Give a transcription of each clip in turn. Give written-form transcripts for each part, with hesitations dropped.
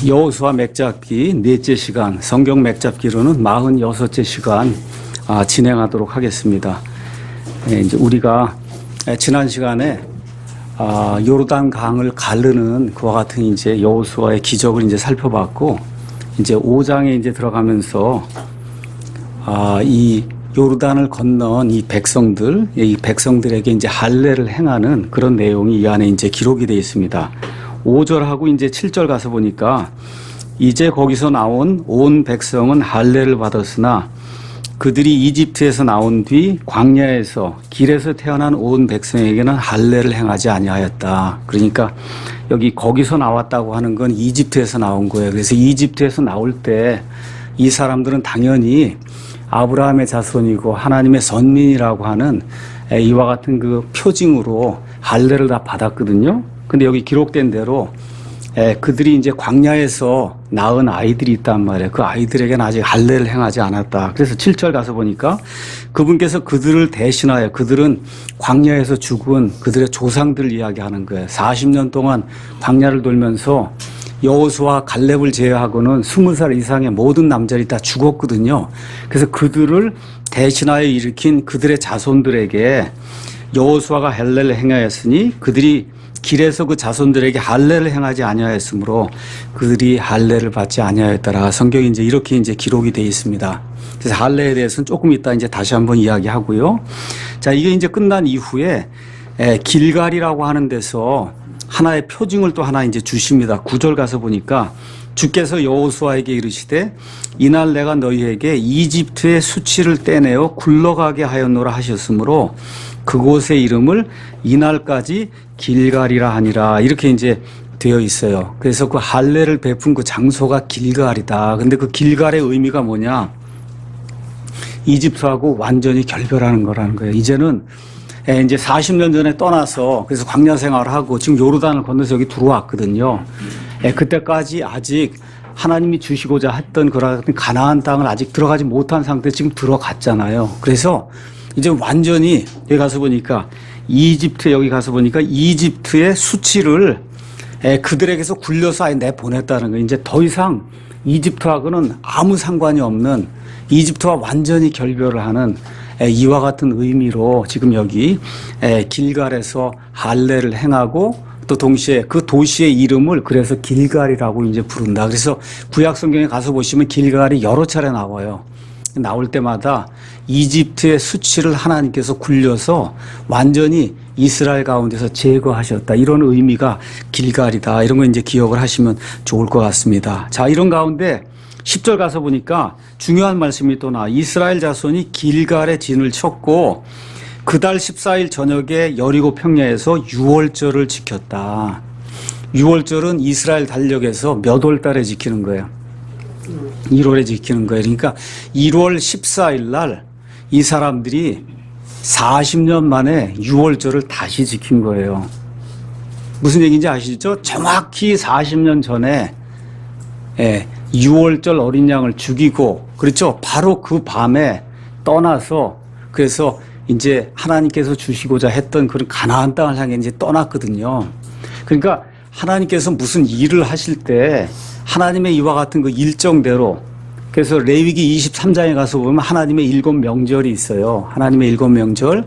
여호수아 맥잡기 넷째 시간, 성경 맥잡기로는 46째 시간 진행하도록 하겠습니다. 이제 우리가 지난 시간에 요르단 강을 가르는 그와 같은 이제 여호수아의 기적을 이제 살펴봤고, 이제 5장에 이제 들어가면서 이 요르단을 건넌 이 백성들에게 이제 할례를 행하는 그런 내용이 이 안에 이제 기록이 되어 있습니다. 5절하고 이제 7절 가서 보니까 이제 거기서 나온 온 백성은 할례를 받았으나 그들이 이집트에서 나온 뒤 광야에서 길에서 태어난 온 백성에게는 할례를 행하지 아니하였다. 그러니까 여기 거기서 나왔다고 하는 건 이집트에서 나온 거예요. 그래서 이집트에서 나올 때 이 사람들은 당연히 아브라함의 자손이고 하나님의 선민이라고 하는 이와 같은 그 표징으로 할례를 다 받았거든요. 근데 여기 기록된 대로 그들이 이제 광야에서 낳은 아이들이 있단 말이에요. 그 아이들에게는 아직 할례를 행하지 않았다. 그래서 7절 가서 보니까 그분께서 그들을 대신하여, 그들은 광야에서 죽은 그들의 조상들 이야기하는 거예요. 40년 동안 광야를 돌면서 여호수아 갈렙을 제외하고는 20살 이상의 모든 남자들이 다 죽었거든요. 그래서 그들을 대신하여 일으킨 그들의 자손들에게 여호수아가 할례를 행하였으니 그들이 길에서 그 자손들에게 할례를 행하지 아니하였으므로 그들이 할례를 받지 아니하였더라. 성경이 이제 이렇게 이제 기록이 되어 있습니다. 그래서 할례에 대해서는 조금 이따 이제 다시 한번 이야기하고요. 자, 이게 이제 끝난 이후에 길갈이라고 하는 데서 하나의 표징을 또 하나 이제 주십니다. 9절 가서 보니까 주께서 여호수아에게 이르시되 이날 내가 너희에게 이집트의 수치를 떼내어 굴러가게 하였노라 하셨으므로 그곳의 이름을 이날까지 길갈이라 하니라. 이렇게 이제 되어 있어요. 그래서 그 할례를 베푼 그 장소가 길갈이다. 근데 그 길갈의 의미가 뭐냐? 이집트하고 완전히 결별하는 거라는 거예요. 이제는 이제 40년 전에 떠나서 그래서 광야 생활을 하고 지금 요르단을 건너서 여기 들어왔거든요. 그때까지 아직 하나님이 주시고자 했던 그런 가나안 땅을 아직 들어가지 못한 상태에 지금 들어갔잖아요. 그래서 이제 완전히 여기 가서 보니까 여기 가서 보니까 이집트의 수치를 그들에게서 굴려서 아예 내보냈다는 거예요. 이제 더 이상 이집트하고는 아무 상관이 없는, 이집트와 완전히 결별을 하는 이와 같은 의미로 지금 여기 길갈에서 할례를 행하고 또 동시에 그 도시의 이름을 그래서 길갈이라고 이제 부른다. 그래서 구약 성경에 가서 보시면 길갈이 여러 차례 나와요. 나올 때마다 이집트의 수치를 하나님께서 굴려서 완전히 이스라엘 가운데서 제거하셨다. 이런 의미가 길갈이다. 이런 거 이제 기억을 하시면 좋을 것 같습니다. 자, 이런 가운데 10절 가서 보니까 중요한 말씀이 또 나와. 이스라엘 자손이 길갈에 진을 쳤고 그달 14일 저녁에 여리고 평야에서 유월절을 지켰다. 유월절은 이스라엘 달력에서 몇 월 달에 지키는 거예요? 1월에 지키는 거예요. 그러니까 1월 14일 날 이 사람들이 40년 만에 유월절을 다시 지킨 거예요. 무슨 얘기인지 아시죠? 정확히 40년 전에 유월절 어린 양을 죽이고, 그렇죠? 바로 그 밤에 떠나서, 그래서 이제 하나님께서 주시고자 했던 그런 가나안 땅을 향해 이제 떠났거든요. 그러니까 하나님께서 무슨 일을 하실 때 하나님의 이와 같은 그 일정대로, 그래서 레위기 23장에 가서 보면 하나님의 7 명절이 있어요. 하나님의 7 명절,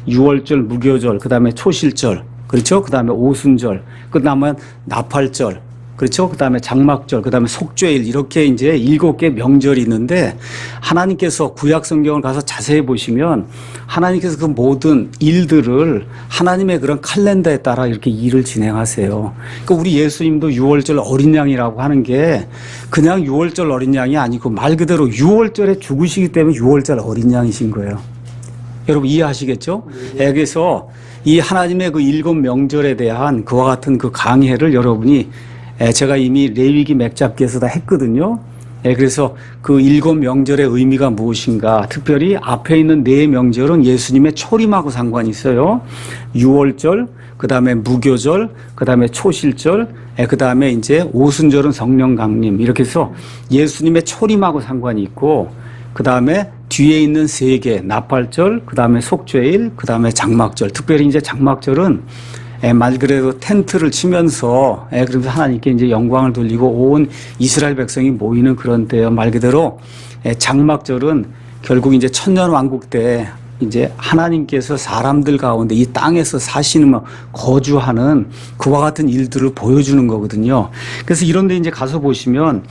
유월절, 무교절, 그 다음에 초실절, 그렇죠? 그 다음에 오순절, 그 다음에 나팔절, 그렇죠? 그 다음에 장막절, 그 다음에 속죄일, 이렇게 이제 7개 명절이 있는데 하나님께서 구약 성경을 가서 자세히 보시면 하나님께서 그 모든 일들을 하나님의 그런 칼렌더에 따라 이렇게 일을 진행하세요. 그러니까 우리 예수님도 유월절 어린 양이라고 하는 게 그냥 유월절 어린 양이 아니고 말 그대로 유월절에 죽으시기 때문에 유월절 어린 양이신 거예요. 여러분 이해하시겠죠? 그래서 이 하나님의 그 7 명절에 대한 그와 같은 그 강해를 여러분이 제가 이미 레위기 맥잡기에서 다 했거든요. 그래서 그 7 명절의 의미가 무엇인가, 특별히 앞에 있는 4 명절은 예수님의 초림하고 상관이 있어요. 유월절, 그 다음에 무교절, 그 다음에 초실절, 그 다음에 이제 오순절은 성령 강림, 이렇게 해서 예수님의 초림하고 상관이 있고, 그 다음에 뒤에 있는 3개, 나팔절, 그 다음에 속죄일, 그 다음에 장막절. 특별히 이제 장막절은 말 그대로 텐트를 치면서 그러면서 하나님께 이제 영광을 돌리고 온 이스라엘 백성이 모이는 그런 때요. 말 그대로 장막절은 결국 이제 천년 왕국 때 이제 하나님께서 사람들 가운데 이 땅에서 사시는 거주하는 그와 같은 일들을 보여주는 거거든요. 그래서 이런 데 이제 가서 보시면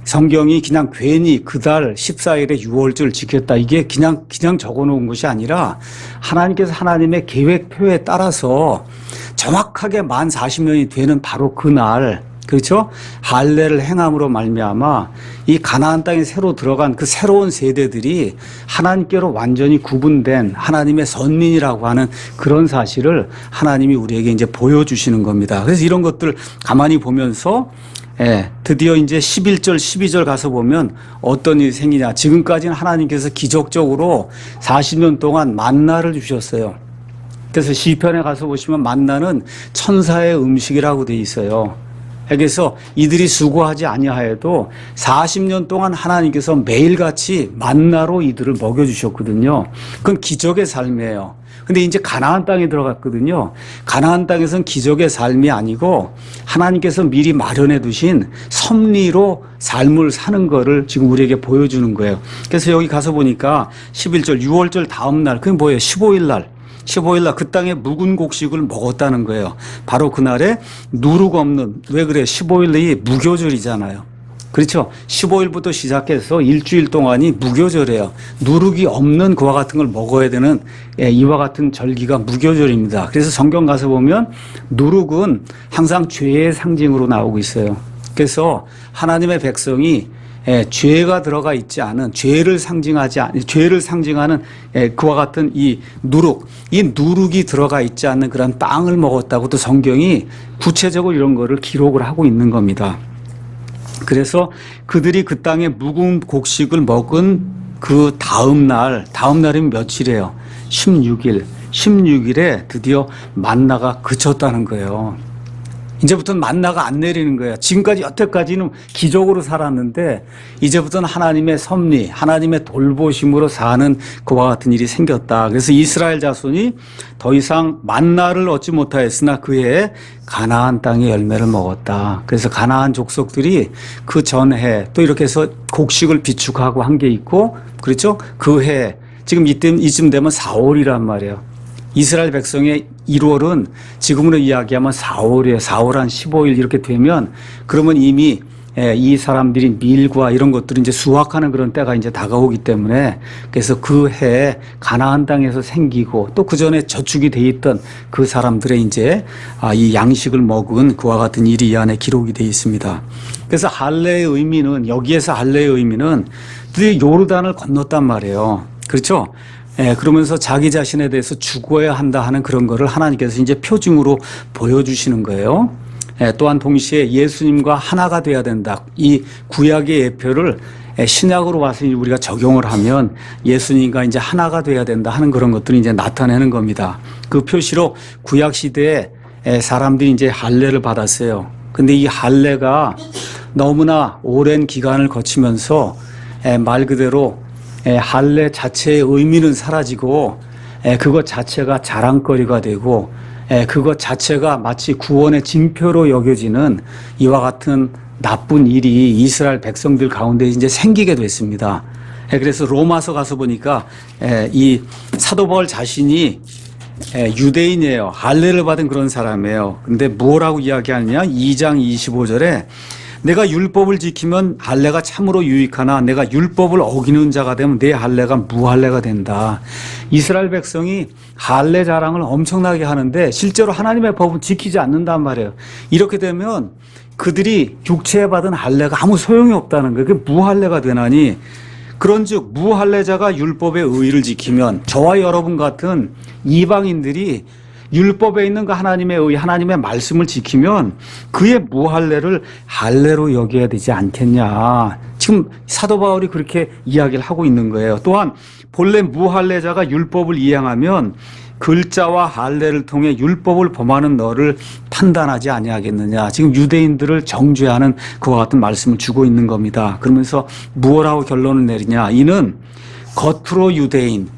성경이 그냥 괜히 그달 14일에 유월절 지켰다. 이게 그냥 적어 놓은 것이 아니라 하나님께서 하나님의 계획표에 따라서 정확하게 만 40년이 되는 바로 그날, 그렇죠? 할례를 행함으로 말미암아 이 가나안 땅에 새로 들어간 그 새로운 세대들이 하나님께로 완전히 구분된 하나님의 선민이라고 하는 그런 사실을 하나님이 우리에게 이제 보여주시는 겁니다. 그래서 이런 것들 가만히 보면서 드디어 이제 11절, 12절 가서 보면 어떤 일이 생기냐. 지금까지는 하나님께서 기적적으로 40년 동안 만나를 주셨어요. 그래서 시편에 가서 보시면 만나는 천사의 음식이라고 돼 있어요. 그래서 이들이 수고하지 아니하여도 40년 동안 하나님께서 매일같이 만나로 이들을 먹여주셨거든요. 그건 기적의 삶이에요. 근데 이제 가나안 땅에 들어갔거든요. 가나안 땅에서는 기적의 삶이 아니고 하나님께서 미리 마련해 두신 섭리로 삶을 사는 거를 지금 우리에게 보여주는 거예요. 그래서 여기 가서 보니까 11절, 6월절 다음 날, 그게 뭐예요? 15일 날 그 땅에 묵은 곡식을 먹었다는 거예요. 바로 그날에 누룩 없는, 왜 그래? 15일이 무교절이잖아요. 그렇죠? 15일부터 시작해서 일주일 동안이 무교절이에요. 누룩이 없는 그와 같은 걸 먹어야 되는 이와 같은 절기가 무교절입니다. 그래서 성경 가서 보면 누룩은 항상 죄의 상징으로 나오고 있어요. 그래서 하나님의 백성이 죄가 들어가 있지 않은, 죄를 상징하는 그와 같은 이 누룩이 들어가 있지 않는 그런 빵을 먹었다고 또 성경이 구체적으로 이런 거를 기록을 하고 있는 겁니다. 그래서 그들이 그 땅에 묵은 곡식을 먹은 그 다음날이면 며칠이에요? 16일에 드디어 만나가 그쳤다는 거예요. 이제부터는 만나가 안 내리는 거예요. 지금까지 여태까지는 기적으로 살았는데 이제부터는 하나님의 섭리, 하나님의 돌보심으로 사는 그와 같은 일이 생겼다. 그래서 이스라엘 자손이 더 이상 만나를 얻지 못하였으나 그해 가나안 땅의 열매를 먹었다. 그래서 가나안 족속들이 그 전해 또 이렇게 해서 곡식을 비축하고 한 게 있고, 그렇죠? 그 해 지금 이쯤 되면 4월이란 말이에요. 이스라엘 백성의 1월은 지금으로 이야기하면 4월이에요. 4월 한 15일 이렇게 되면 그러면 이미 이 사람들이 밀과 이런 것들을 이제 수확하는 그런 때가 이제 다가오기 때문에 그래서 그 해 가나안 땅에서 생기고 또 그 전에 저축이 돼 있던 그 사람들의 이제 이 양식을 먹은 그와 같은 일이 이 안에 기록이 돼 있습니다. 그래서 여기에서 할례의 의미는 드디어 요르단을 건넜단 말이에요. 그렇죠? 그러면서 자기 자신에 대해서 죽어야 한다 하는 그런 거를 하나님께서 이제 표징으로 보여주시는 거예요. 또한 동시에 예수님과 하나가 돼야 된다. 이 구약의 예표를 신약으로 와서 우리가 적용을 하면 예수님과 이제 하나가 돼야 된다 하는 그런 것들이 이제 나타내는 겁니다. 그 표시로 구약 시대에 사람들이 이제 할례를 받았어요. 근데 이 할례가 너무나 오랜 기간을 거치면서 말 그대로 할례 자체의 의미는 사라지고 그것 자체가 자랑거리가 되고 그것 자체가 마치 구원의 징표로 여겨지는 이와 같은 나쁜 일이 이스라엘 백성들 가운데 이제 생기게 됐습니다. 그래서 로마서 가서 보니까 이 사도 바울 자신이 유대인이에요. 할례를 받은 그런 사람이에요. 근데 뭐라고 이야기하느냐? 2장 25절에 내가 율법을 지키면 할례가 참으로 유익하나 내가 율법을 어기는 자가 되면 내 할례가 무할례가 된다. 이스라엘 백성이 할례 자랑을 엄청나게 하는데 실제로 하나님의 법은 지키지 않는단 말이에요. 이렇게 되면 그들이 육체에 받은 할례가 아무 소용이 없다는 거예요. 그게 무할례가 되나니 그런즉 무할례자가 율법의 의의를 지키면 저와 여러분 같은 이방인들이 율법에 있는 그 하나님의 의, 하나님의 말씀을 지키면 그의 무할례를 할례로 여겨야 되지 않겠냐. 지금 사도 바울이 그렇게 이야기를 하고 있는 거예요. 또한 본래 무할례자가 율법을 이행하면 글자와 할례를 통해 율법을 범하는 너를 판단하지 아니하겠느냐. 지금 유대인들을 정죄하는 그와 같은 말씀을 주고 있는 겁니다. 그러면서 무엇라고 결론을 내리냐. 이는 겉으로 유대인,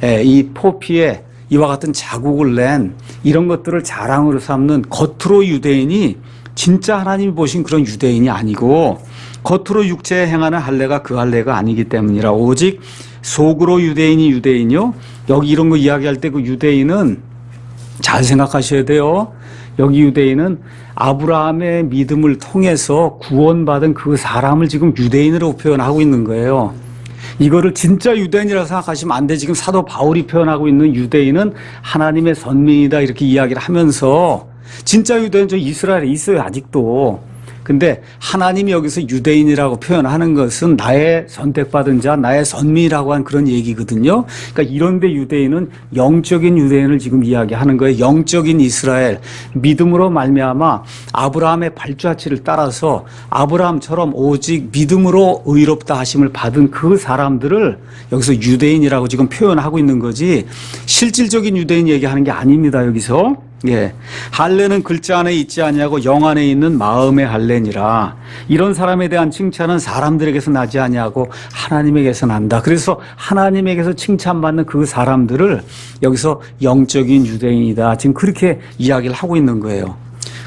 이 포피에 이와 같은 자국을 낸 이런 것들을 자랑으로 삼는 겉으로 유대인이 진짜 하나님이 보신 그런 유대인이 아니고 겉으로 육체에 행하는 할례가 그 할례가 아니기 때문이라. 오직 속으로 유대인이 유대인이요. 여기 이런 거 이야기할 때 그 유대인은 잘 생각하셔야 돼요. 여기 유대인은 아브라함의 믿음을 통해서 구원받은 그 사람을 지금 유대인으로 표현하고 있는 거예요. 이거를 진짜 유대인이라고 생각하시면 안 돼. 지금 사도 바울이 표현하고 있는 유대인은 하나님의 선민이다 이렇게 이야기를 하면서 진짜 유대인 저 이스라엘에 있어요 아직도. 근데 하나님이 여기서 유대인이라고 표현하는 것은 나의 선택받은 자, 나의 선민이라고 한 그런 얘기거든요. 그러니까 이런데 유대인은 영적인 유대인을 지금 이야기하는 거예요. 영적인 이스라엘, 믿음으로 말미암아 아브라함의 발자취를 따라서 아브라함처럼 오직 믿음으로 의롭다 하심을 받은 그 사람들을 여기서 유대인이라고 지금 표현하고 있는 거지 실질적인 유대인 얘기하는 게 아닙니다. 여기서. 예, 할례는 글자 안에 있지 아니하고 영 안에 있는 마음의 할례니라. 이런 사람에 대한 칭찬은 사람들에게서 나지 아니하고 하나님에게서 난다. 그래서 하나님에게서 칭찬받는 그 사람들을 여기서 영적인 유대인이다. 지금 그렇게 이야기를 하고 있는 거예요.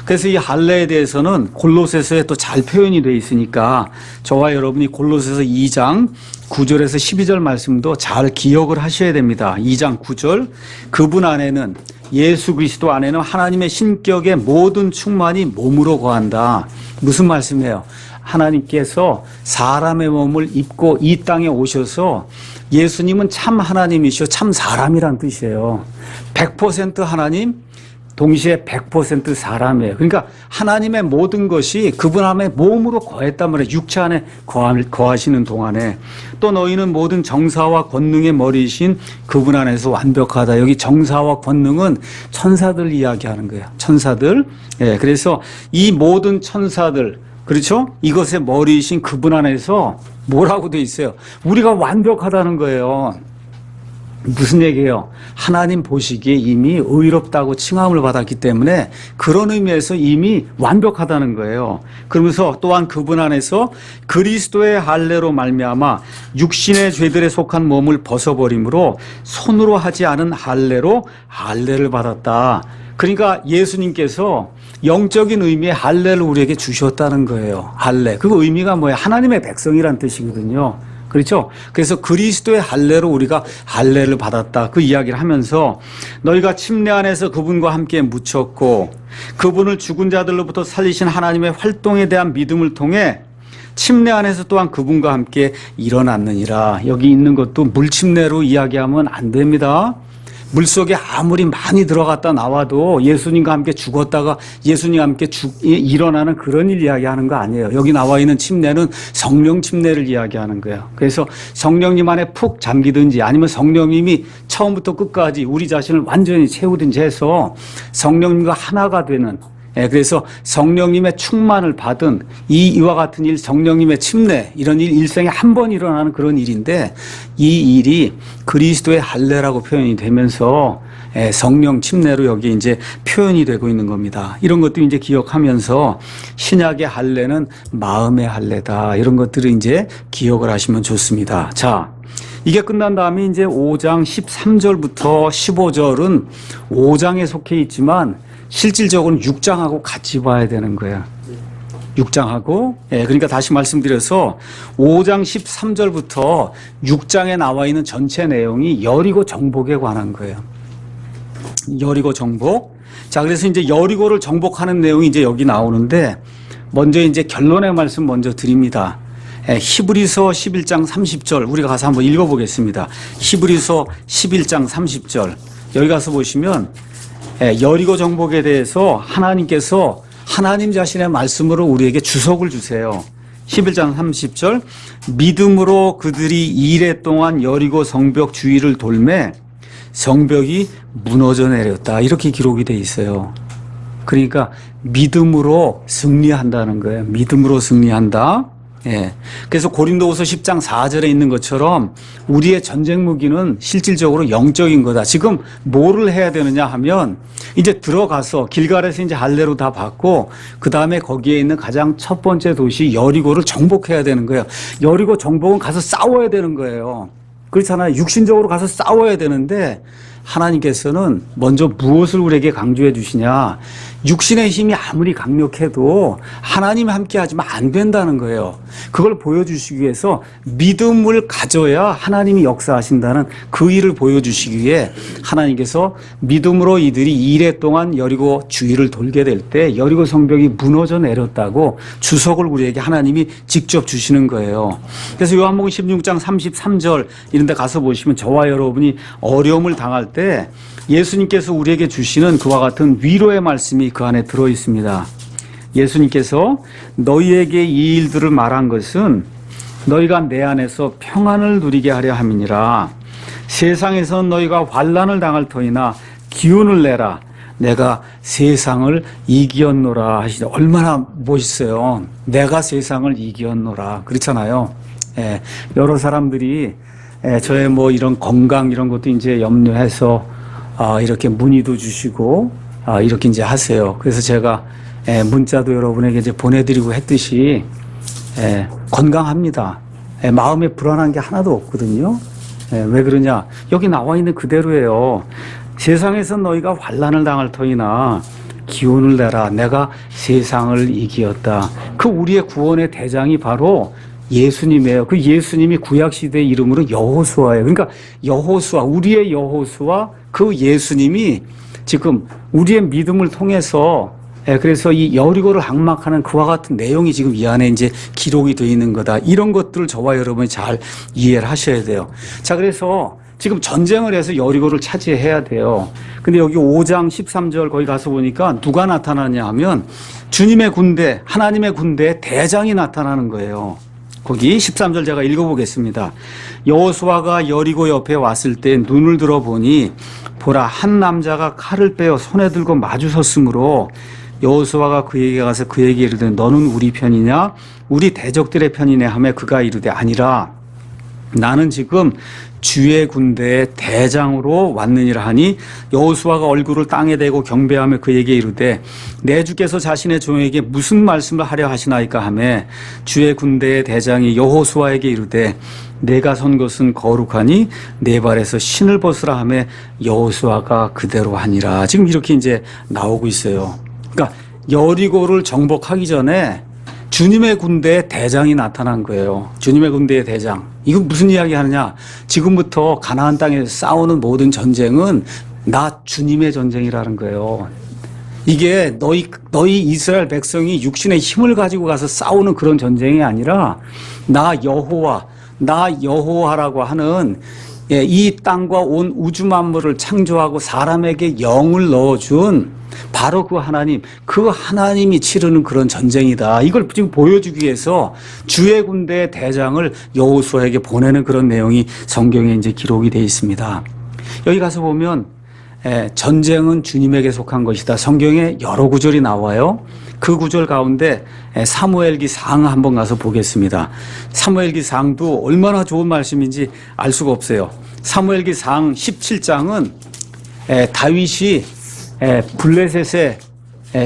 그래서 이 할례에 대해서는 골로새서에 또 잘 표현이 되어 있으니까 저와 여러분이 골로새서 2장 9절에서 12절 말씀도 잘 기억을 하셔야 됩니다. 2장 9절 그분 안에는 예수 그리스도 안에는 하나님의 신격의 모든 충만이 몸으로 거한다. 무슨 말씀이에요? 하나님께서 사람의 몸을 입고 이 땅에 오셔서 예수님은 참 하나님이시오 참 사람이란 뜻이에요. 100% 하나님 동시에 100% 사람이에요. 그러니까 하나님의 모든 것이 그분 안에 몸으로 거했단 말이에요. 육체 안에 거하시는 동안에. 또 너희는 모든 정사와 권능의 머리이신 그분 안에서 완벽하다. 여기 정사와 권능은 천사들 이야기하는 거예요. 천사들. 예, 그래서 이 모든 천사들, 그렇죠? 이것의 머리이신 그분 안에서 뭐라고 돼 있어요? 우리가 완벽하다는 거예요. 무슨 얘기예요? 하나님 보시기에 이미 의롭다고 칭함을 받았기 때문에 그런 의미에서 이미 완벽하다는 거예요. 그러면서 또한 그분 안에서 그리스도의 할례로 말미암아 육신의 죄들에 속한 몸을 벗어버림으로 손으로 하지 않은 할례로 할례를 받았다. 그러니까 예수님께서 영적인 의미의 할례를 우리에게 주셨다는 거예요. 할례. 그 의미가 뭐예요? 하나님의 백성이란 뜻이거든요. 그렇죠? 그래서 그리스도의 할례로 우리가 할례를 받았다. 그 이야기를 하면서 너희가 침례 안에서 그분과 함께 묻혔고 그분을 죽은 자들로부터 살리신 하나님의 활동에 대한 믿음을 통해 침례 안에서 또한 그분과 함께 일어났느니라. 여기 있는 것도 물침례로 이야기하면 안 됩니다. 물속에 아무리 많이 들어갔다 나와도 예수님과 함께 죽었다가 예수님과 함께 일어나는 그런 일 이야기하는 거 아니에요. 여기 나와 있는 침례는 성령 침례를 이야기하는 거예요. 그래서 성령님 안에 푹 잠기든지 아니면 성령님이 처음부터 끝까지 우리 자신을 완전히 채우든지 해서 성령님과 하나가 되는, 그래서 성령님의 충만을 받은 이와 같은 일, 성령님의 침례, 이런 일 일생에 한 번 일어나는 그런 일인데 이 일이 그리스도의 할례라고 표현이 되면서 성령 침례로 여기 이제 표현이 되고 있는 겁니다. 이런 것도 이제 기억하면서 신약의 할례는 마음의 할례다. 이런 것들을 이제 기억을 하시면 좋습니다. 자, 이게 끝난 다음에 이제 5장 13절부터 15절은 5장에 속해 있지만 실질적으로는 6장하고 같이 봐야 되는 거예요. 6장하고, 그러니까 다시 말씀드려서 5장 13절부터 6장에 나와 있는 전체 내용이 여리고 정복에 관한 거예요. 여리고 정복. 자, 그래서 이제 여리고를 정복하는 내용이 이제 여기 나오는데 먼저 이제 결론의 말씀 먼저 드립니다. 히브리서 11장 30절 우리가 가서 한번 읽어보겠습니다. 히브리서 11장 30절 여기 가서 보시면 여리고 정복에 대해서 하나님께서 하나님 자신의 말씀으로 우리에게 주석을 주세요. 11장 30절 믿음으로 그들이 이레 동안 여리고 성벽 주위를 돌매 성벽이 무너져 내렸다. 이렇게 기록이 돼 있어요. 그러니까 믿음으로 승리한다는 거예요. 믿음으로 승리한다. 그래서 고린도후서 10장 4절에 있는 것처럼 우리의 전쟁 무기는 실질적으로 영적인 거다. 지금 뭐를 해야 되느냐 하면 이제 들어가서 길갈에서 이제 할례로 다 받고 그 다음에 거기에 있는 가장 첫 번째 도시 여리고를 정복해야 되는 거예요. 여리고 정복은 가서 싸워야 되는 거예요. 그렇잖아요. 육신적으로 가서 싸워야 되는데 하나님께서는 먼저 무엇을 우리에게 강조해 주시냐? 육신의 힘이 아무리 강력해도 하나님 함께 하지만 안 된다는 거예요. 그걸 보여주시기 위해서 믿음을 가져야 하나님이 역사하신다는 그 일을 보여주시기 위해 하나님께서 믿음으로 이들이 이래 동안 여리고 주위를 돌게 될 때 여리고 성벽이 무너져 내렸다고 주석을 우리에게 하나님이 직접 주시는 거예요. 그래서 요한복음 16장 33절 이런 데 가서 보시면 저와 여러분이 어려움을 당할 때 예수님께서 우리에게 주시는 그와 같은 위로의 말씀이 그 안에 들어 있습니다. 예수님께서 너희에게 이 일들을 말한 것은 너희가 내 안에서 평안을 누리게 하려 함이니라. 세상에서는 너희가 환난을 당할 터이나 기운을 내라. 내가 세상을 이기었노라 하시죠. 얼마나 멋있어요. 내가 세상을 이기었노라. 그렇잖아요. 예, 여러 사람들이 저의 뭐 이런 건강 이런 것도 이제 염려해서 이렇게 문의도 주시고 이렇게 이제 하세요. 그래서 제가 문자도 여러분에게 이제 보내드리고 했듯이 건강합니다. 마음에 불안한 게 하나도 없거든요. 왜 그러냐? 여기 나와 있는 그대로예요. 세상에서 너희가 환난을 당할 터이나 기운을 내라. 내가 세상을 이기었다. 그 우리의 구원의 대장이 바로 예수님이에요. 그 예수님이 구약시대의 이름으로 여호수아예요. 그러니까 여호수아, 우리의 여호수아, 그 예수님이 지금 우리의 믿음을 통해서 그래서 이 여리고를 항막하는 그와 같은 내용이 지금 이 안에 이제 기록이 되어 있는 거다. 이런 것들을 저와 여러분이 잘 이해를 하셔야 돼요. 자, 그래서 지금 전쟁을 해서 여리고를 차지해야 돼요. 근데 여기 5장 13절 거기 가서 보니까 누가 나타나냐 하면 주님의 군대, 하나님의 군대의 대장이 나타나는 거예요. 거기 13절 제가 읽어보겠습니다. 여호수아가 여리고 옆에 왔을 때 눈을 들어보니 보라 한 남자가 칼을 빼어 손에 들고 마주섰으므로 여호수아가 그에게 가서 그에게 이르되 너는 우리 편이냐 우리 대적들의 편이냐 하며 그가 이르되 아니라 나는 지금 주의 군대의 대장으로 왔느니라 하니 여호수아가 얼굴을 땅에 대고 경배하며 그에게 이르되 내 주께서 자신의 종에게 무슨 말씀을 하려 하시나이까 하며 주의 군대의 대장이 여호수아에게 이르되 내가 선 것은 거룩하니 내 발에서 신을 벗으라 하며 여호수아가 그대로 하니라. 지금 이렇게 이제 나오고 있어요. 그러니까 여리고를 정복하기 전에 주님의 군대의 대장이 나타난 거예요. 주님의 군대의 대장. 이건 무슨 이야기 하느냐? 지금부터 가나안 땅에서 싸우는 모든 전쟁은 나 주님의 전쟁이라는 거예요. 이게 너희 이스라엘 백성이 육신의 힘을 가지고 가서 싸우는 그런 전쟁이 아니라 나 여호와라고 하는 이 땅과 온 우주 만물을 창조하고 사람에게 영을 넣어준 바로 그 하나님이 치르는 그런 전쟁이다. 이걸 지금 보여주기 위해서 주의 군대의 대장을 여호수아에게 보내는 그런 내용이 성경에 이제 기록이 되어 있습니다. 여기 가서 보면 전쟁은 주님에게 속한 것이다. 성경에 여러 구절이 나와요. 그 구절 가운데 사무엘기상 한번 가서 보겠습니다. 사무엘기상도 얼마나 좋은 말씀인지 알 수가 없어요. 사무엘기상 17장은 다윗이 블레셋의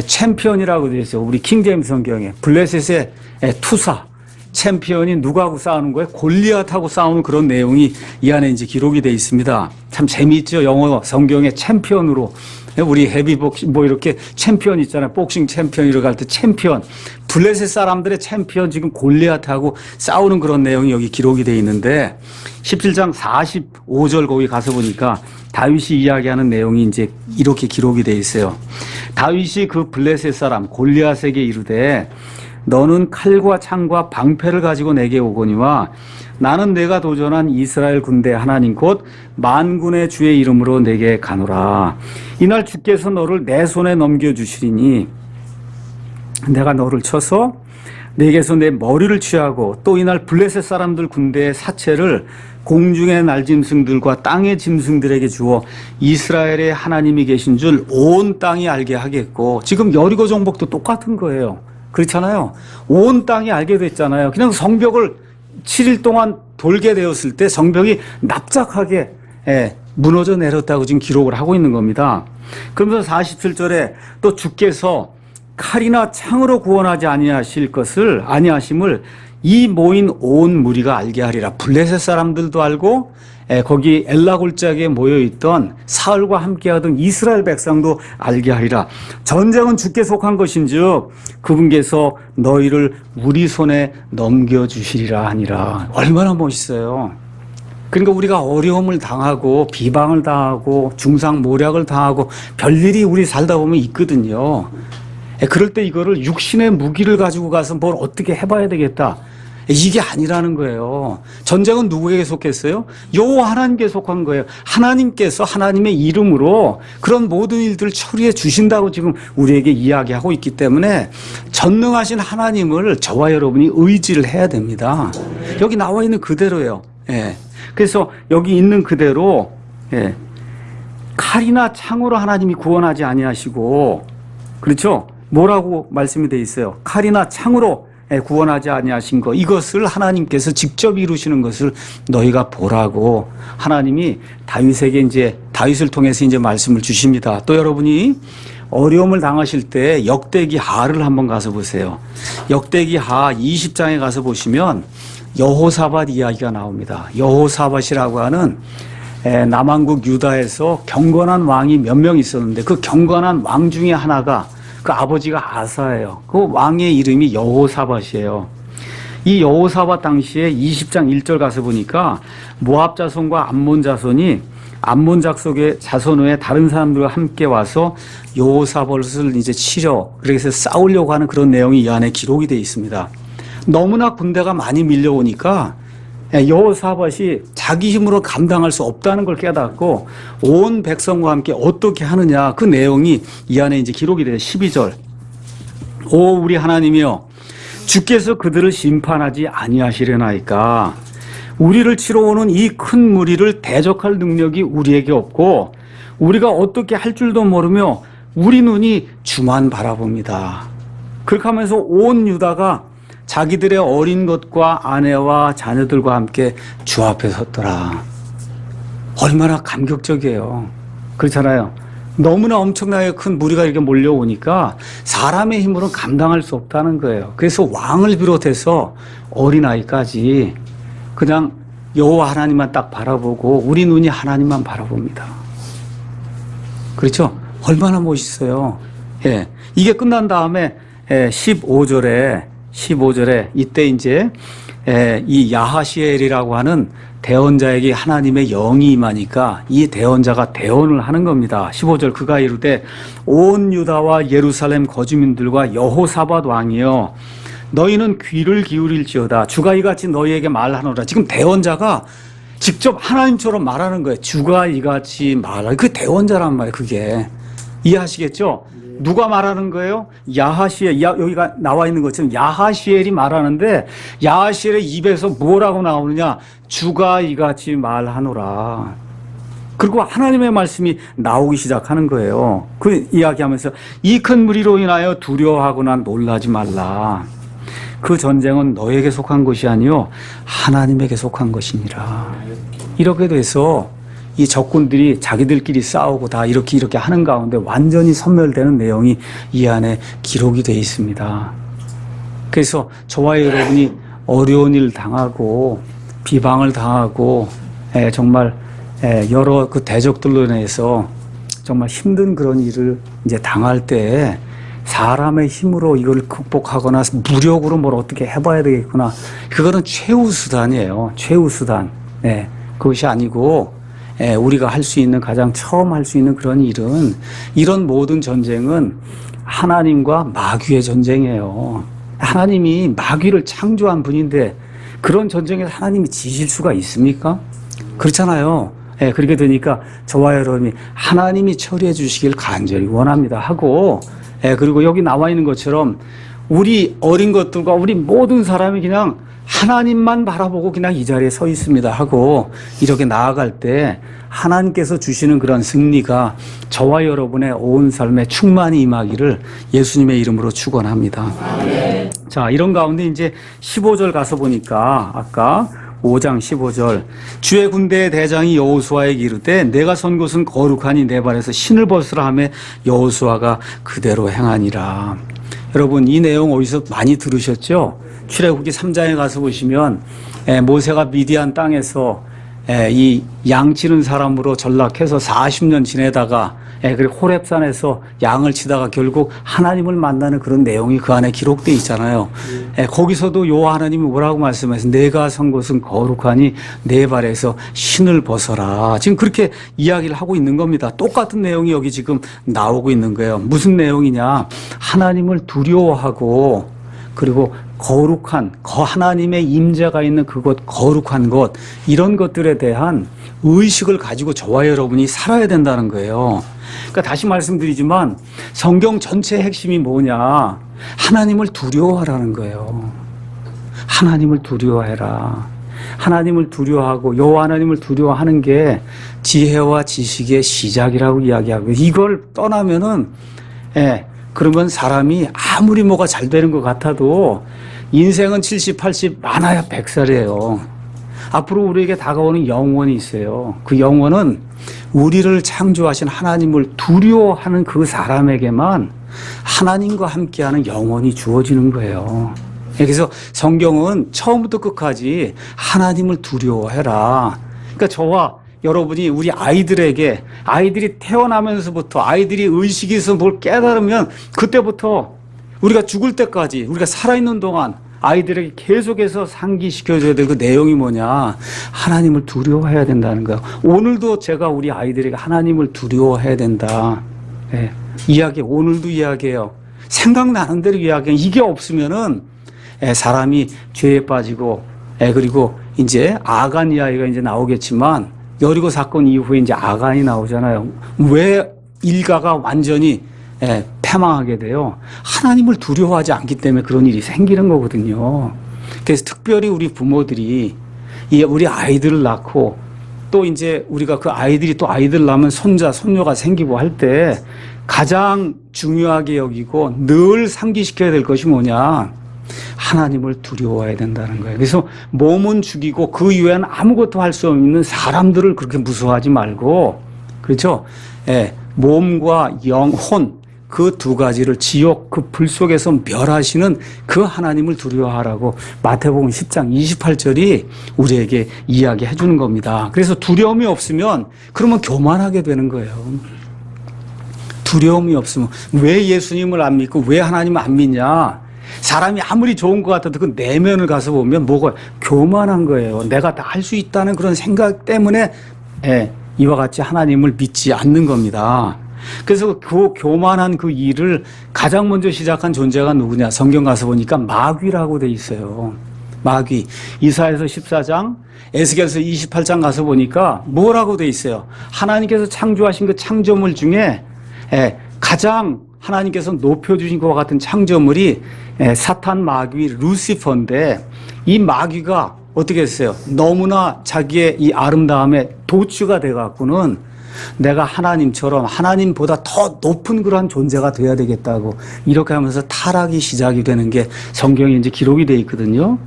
챔피언이라고 되어 있어요. 우리 킹제임스 성경에 블레셋의 투사 챔피언이 누구하고 싸우는 거예요? 골리앗하고 싸우는 그런 내용이 이 안에 이제 기록이 되어 있습니다. 참 재미있죠. 영어 성경의 챔피언으로 우리 헤비복싱 뭐 이렇게 챔피언 있잖아요. 복싱 챔피언 이렇게 할 때 챔피언. 블레셋 사람들의 챔피언 지금 골리앗하고 싸우는 그런 내용이 여기 기록이 되어 있는데 17장 45절 거기 가서 보니까 다윗이 이야기하는 내용이 이제 이렇게 기록이 되어 있어요. 다윗이 그 블레셋 사람 골리앗에게 이르되 너는 칼과 창과 방패를 가지고 내게 오거니와 나는 내가 도전한 이스라엘 군대 하나님 곧 만군의 주의 이름으로 내게 가노라. 이날 주께서 너를 내 손에 넘겨주시리니 내가 너를 쳐서 내게서 내 머리를 취하고 또 이날 블레셋 사람들 군대의 사체를 공중의 날짐승들과 땅의 짐승들에게 주어 이스라엘의 하나님이 계신 줄 온 땅이 알게 하겠고 지금 여리고 정복도 똑같은 거예요. 그렇잖아요. 온 땅이 알게 됐잖아요. 그냥 성벽을 7일 동안 돌게 되었을 때 성벽이 납작하게 무너져 내렸다고 지금 기록을 하고 있는 겁니다. 그러면서 47절에 또 주께서 칼이나 창으로 구원하지 아니하심을 이 모인 온 무리가 알게 하리라. 블레셋 사람들도 알고 거기 엘라 골짜기에 모여있던 사울과 함께하던 이스라엘 백성도 알게 하리라. 전쟁은 주께 속한 것인즉 그분께서 너희를 우리 손에 넘겨주시리라 하니라. 얼마나 멋있어요. 그러니까 우리가 어려움을 당하고 비방을 당하고 중상모략을 당하고 별일이 우리 살다 보면 있거든요. 그럴 때 이거를 육신의 무기를 가지고 가서 뭘 어떻게 해봐야 되겠다. 이게 아니라는 거예요. 전쟁은 누구에게 속했어요? 여호와 하나님께 속한 거예요. 하나님께서 하나님의 이름으로 그런 모든 일들을 처리해 주신다고 지금 우리에게 이야기하고 있기 때문에 전능하신 하나님을 저와 여러분이 의지를 해야 됩니다. 여기 나와 있는 그대로예요. 예. 그래서 여기 있는 그대로 칼이나 창으로 하나님이 구원하지 아니하시고, 그렇죠? 뭐라고 말씀이 돼 있어요? 칼이나 창으로 구원하지 아니하신 거, 이것을 하나님께서 직접 이루시는 것을 너희가 보라고 하나님이 다윗을 통해서 이제 말씀을 주십니다. 또 여러분이 어려움을 당하실 때 역대기 하를 한번 가서 보세요. 역대기 하 20장에 가서 보시면 여호사밧 이야기가 나옵니다. 여호사밧이라고 하는 남왕국 유다에서 경건한 왕이 몇 명 있었는데 그 경건한 왕 중에 하나가 그 아버지가 아사예요. 그 왕의 이름이 여호사밧이에요. 이 여호사밧 당시에 20장 1절 가서 보니까 모압 자손과 암몬 자손이 암몬 작속의 자손 외에 다른 사람들과 함께 와서 여호사밧을 이제 그래서 싸우려고 하는 그런 내용이 이 안에 기록이 되어 있습니다. 너무나 군대가 많이 밀려오니까 여호사밧이 자기 힘으로 감당할 수 없다는 걸 깨닫고 온 백성과 함께 어떻게 하느냐, 그 내용이 이 안에 이제 기록이 돼요. 12절. 오 우리 하나님이여, 주께서 그들을 심판하지 아니하시려나이까. 우리를 치러 오는 이 큰 무리를 대적할 능력이 우리에게 없고 우리가 어떻게 할 줄도 모르며 우리 눈이 주만 바라봅니다. 그렇게 하면서 온 유다가 자기들의 어린 것과 아내와 자녀들과 함께 주 앞에 섰더라. 얼마나 감격적이에요. 그렇잖아요. 너무나 엄청나게 큰 무리가 이렇게 몰려오니까 사람의 힘으로는 감당할 수 없다는 거예요. 그래서 왕을 비롯해서 어린아이까지 그냥 여호와 하나님만 딱 바라보고 우리 눈이 하나님만 바라봅니다. 그렇죠? 얼마나 멋있어요. 예. 이게 끝난 다음에 15절에 이때 이제 이 야하시엘이라고 하는 대언자에게 하나님의 영이 임하니까 이 대언자가 대언을 하는 겁니다. 15절 그가 이르되 온 유다와 예루살렘 거주민들과 여호사밧 왕이여, 너희는 귀를 기울일지어다. 주가 이같이 너희에게 말하노라. 지금 대언자가 직접 하나님처럼 말하는 거예요. 주가 이같이 말하는, 그 대언자란 말이에요. 그게 이해하시겠죠? 누가 말하는 거예요? 야하시엘, 여기가 나와 있는 것처럼 야하시엘이 말하는데 야하시엘의 입에서 뭐라고 나오느냐? 주가 이같이 말하노라. 그리고 하나님의 말씀이 나오기 시작하는 거예요. 그 이야기하면서 이 큰 무리로 인하여 두려워하거나 놀라지 말라. 그 전쟁은 너에게 속한 것이 아니요 하나님에게 속한 것이니라. 이렇게 돼서 이 적군들이 자기들끼리 싸우고 다 이렇게 하는 가운데 완전히 섬멸되는 내용이 이 안에 기록이 되어 있습니다. 그래서 저와 여러분이 어려운 일 당하고 비방을 당하고 정말 여러 그 대적들로 인해서 정말 힘든 그런 일을 이제 당할 때 사람의 힘으로 이걸 극복하거나 무력으로 뭘 어떻게 해봐야 되겠구나, 그거는 최후수단이에요. 최후수단. 그것이 아니고 우리가 할 수 있는, 가장 처음 할 수 있는 그런 일은, 이런 모든 전쟁은 하나님과 마귀의 전쟁이에요. 하나님이 마귀를 창조한 분인데 그런 전쟁에서 하나님이 지실 수가 있습니까? 그렇잖아요. 그렇게 되니까 저와 여러분이 하나님이 처리해 주시길 간절히 원합니다 하고, 그리고 여기 나와 있는 것처럼 우리 어린 것들과 우리 모든 사람이 그냥 하나님만 바라보고 그냥 이 자리에 서 있습니다 하고 이렇게 나아갈 때 하나님께서 주시는 그런 승리가 저와 여러분의 온 삶에 충만히 임하기를 예수님의 이름으로 축원합니다. 자, 이런 가운데 이제 15절 가서 보니까 아까 5장 15절, 주의 군대의 대장이 여호수아에게 이르되 내가 선 곳은 거룩하니 내 발에서 신을 벗으라 하며 여호수아가 그대로 행하니라. 여러분 이 내용 어디서 많이 들으셨죠? 출애굽기 3장에 가서 보시면 모세가 미디안 땅에서 이 양치는 사람으로 전락해서 40년 지내다가 그리고 호렙산에서 양을 치다가 결국 하나님을 만나는 그런 내용이 그 안에 기록되어 있잖아요. 거기서도 요 하나님이 뭐라고 말씀하세요? 내가 선 곳은 거룩하니 내 발에서 신을 벗어라. 지금 그렇게 이야기를 하고 있는 겁니다. 똑같은 내용이 여기 지금 나오고 있는 거예요. 무슨 내용이냐? 하나님을 두려워하고 그리고 거룩한 하나님의 임재가 있는 그곳, 거룩한 곳, 이런 것들에 대한 의식을 가지고 저와 여러분이 살아야 된다는 거예요. 그러니까 다시 말씀드리지만 성경 전체의 핵심이 뭐냐? 하나님을 두려워하라는 거예요. 하나님을 두려워해라. 하나님을 두려워하고 여호와 하나님을 두려워하는 게 지혜와 지식의 시작이라고 이야기하고, 이걸 떠나면은 그러면 사람이 아무리 뭐가 잘 되는 것 같아도 인생은 70, 80, 많아야 100살이에요. 앞으로 우리에게 다가오는 영원이 있어요. 그 영원은 우리를 창조하신 하나님을 두려워하는 그 사람에게만 하나님과 함께하는 영원이 주어지는 거예요. 그래서 성경은 처음부터 끝까지 하나님을 두려워해라. 그러니까 저와 여러분이 우리 아이들에게, 아이들이 태어나면서부터 아이들이 의식이 있어 뭘 깨달으면 그때부터 우리가 죽을 때까지, 우리가 살아있는 동안 아이들에게 계속해서 상기시켜줘야 될 그 내용이 뭐냐? 하나님을 두려워해야 된다는 거예요. 오늘도 제가 우리 아이들에게 하나님을 두려워해야 된다. 오늘도 이야기해요. 생각나는 대로 이야기해요. 이게 없으면은 사람이 죄에 빠지고, 그리고 이제 아간 이야기가 이제 나오겠지만, 여리고 사건 이후에 이제 아간이 나오잖아요. 왜 일가가 완전히 패망하게 돼요? 하나님을 두려워하지 않기 때문에 그런 일이 생기는 거거든요. 그래서 특별히 우리 부모들이 우리 아이들을 낳고 또 이제 우리가 그 아이들이 또 아이들 낳으면 손자, 손녀가 생기고 할 때 가장 중요하게 여기고 늘 상기시켜야 될 것이 뭐냐? 하나님을 두려워해야 된다는 거예요. 그래서 몸은 죽이고 그 이외에는 아무것도 할 수 없는 사람들을 그렇게 무서워하지 말고, 그렇죠? 몸과 영혼, 그 두 가지를 지옥 그 불 속에서 멸하시는 그 하나님을 두려워하라고 마태복음 10장 28절이 우리에게 이야기해 주는 겁니다. 그래서 두려움이 없으면 그러면 교만하게 되는 거예요. 두려움이 없으면 왜 예수님을 안 믿고 왜 하나님을 안 믿냐? 사람이 아무리 좋은 것 같아도 그 내면을 가서 보면 뭐가 교만한 거예요. 내가 다 할 수 있다는 그런 생각 때문에 이와 같이 하나님을 믿지 않는 겁니다. 그래서 그 교만한 그 일을 가장 먼저 시작한 존재가 누구냐? 성경 가서 보니까 마귀라고 돼 있어요. 마귀. 이사야서 14장, 에스겔서 28장 가서 보니까 뭐라고 돼 있어요? 하나님께서 창조하신 그 창조물 중에 가장 하나님께서 높여주신 것과 같은 창조물이 사탄 마귀 루시퍼인데, 이 마귀가 어떻게 했어요? 너무나 자기의 이 아름다움에 도취가 돼갖고는 내가 하나님처럼 하나님보다 더 높은 그러한 존재가 돼야 되겠다고 이렇게 하면서 타락이 시작이 되는 게 성경에 이제 기록이 돼 있거든요.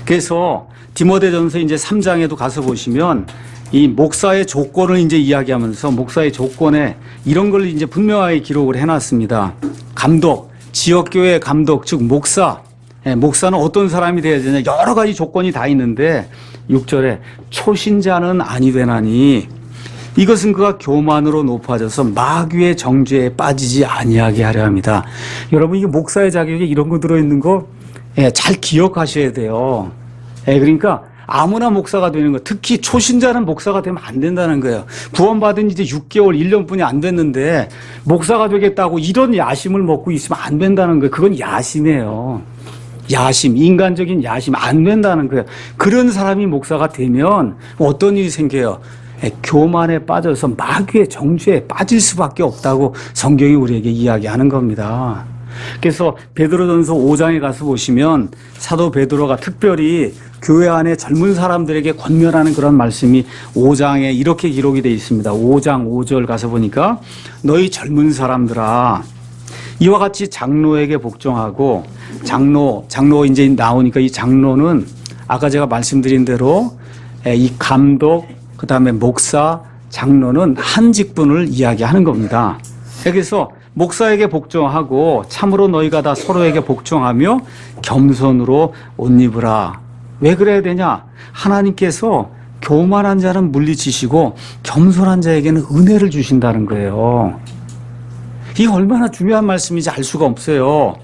그래서 디모데전서 이제 3장에도 가서 보시면 이 목사의 조건을 이제 이야기하면서 목사의 조건에 이런 걸 이제 분명하게 기록을 해놨습니다. 감독, 지역교회 감독, 즉 목사. 목사는 어떤 사람이 되어야 되냐? 여러 가지 조건이 다 있는데 6절에 초신자는 아니 되나니 이것은 그가 교만으로 높아져서 마귀의 정죄에 빠지지 아니하게 하려 합니다. 여러분, 이게 목사의 자격에 이런 거 들어있는 거 잘 기억하셔야 돼요. 그러니까 아무나 목사가 되는 거, 특히 초신자는 목사가 되면 안 된다는 거예요. 구원받은 이제 6개월, 1년뿐이 안 됐는데 목사가 되겠다고 이런 야심을 먹고 있으면 안 된다는 거예요. 그건 야심이에요. 야심, 인간적인 야심 안 된다는 거예요. 그런 사람이 목사가 되면 어떤 일이 생겨요? 교만에 빠져서 마귀의 정죄에 빠질 수밖에 없다고 성경이 우리에게 이야기하는 겁니다. 그래서 베드로전서 5장에 가서 보시면 사도 베드로가 특별히 교회 안에 젊은 사람들에게 권면하는 그런 말씀이 5장에 이렇게 기록이 되어 있습니다. 5장 5절 가서 보니까 너희 젊은 사람들아 이와 같이 장로에게 복종하고, 장로 이제 나오니까 이 장로는 아까 제가 말씀드린 대로 이 감독, 그 다음에 목사, 장로는 한 직분을 이야기하는 겁니다. 그래서 목사에게 복종하고 참으로 너희가 다 서로에게 복종하며 겸손으로 옷 입으라. 왜 그래야 되냐? 하나님께서 교만한 자는 물리치시고 겸손한 자에게는 은혜를 주신다는 거예요. 이게 얼마나 중요한 말씀인지 알 수가 없어요.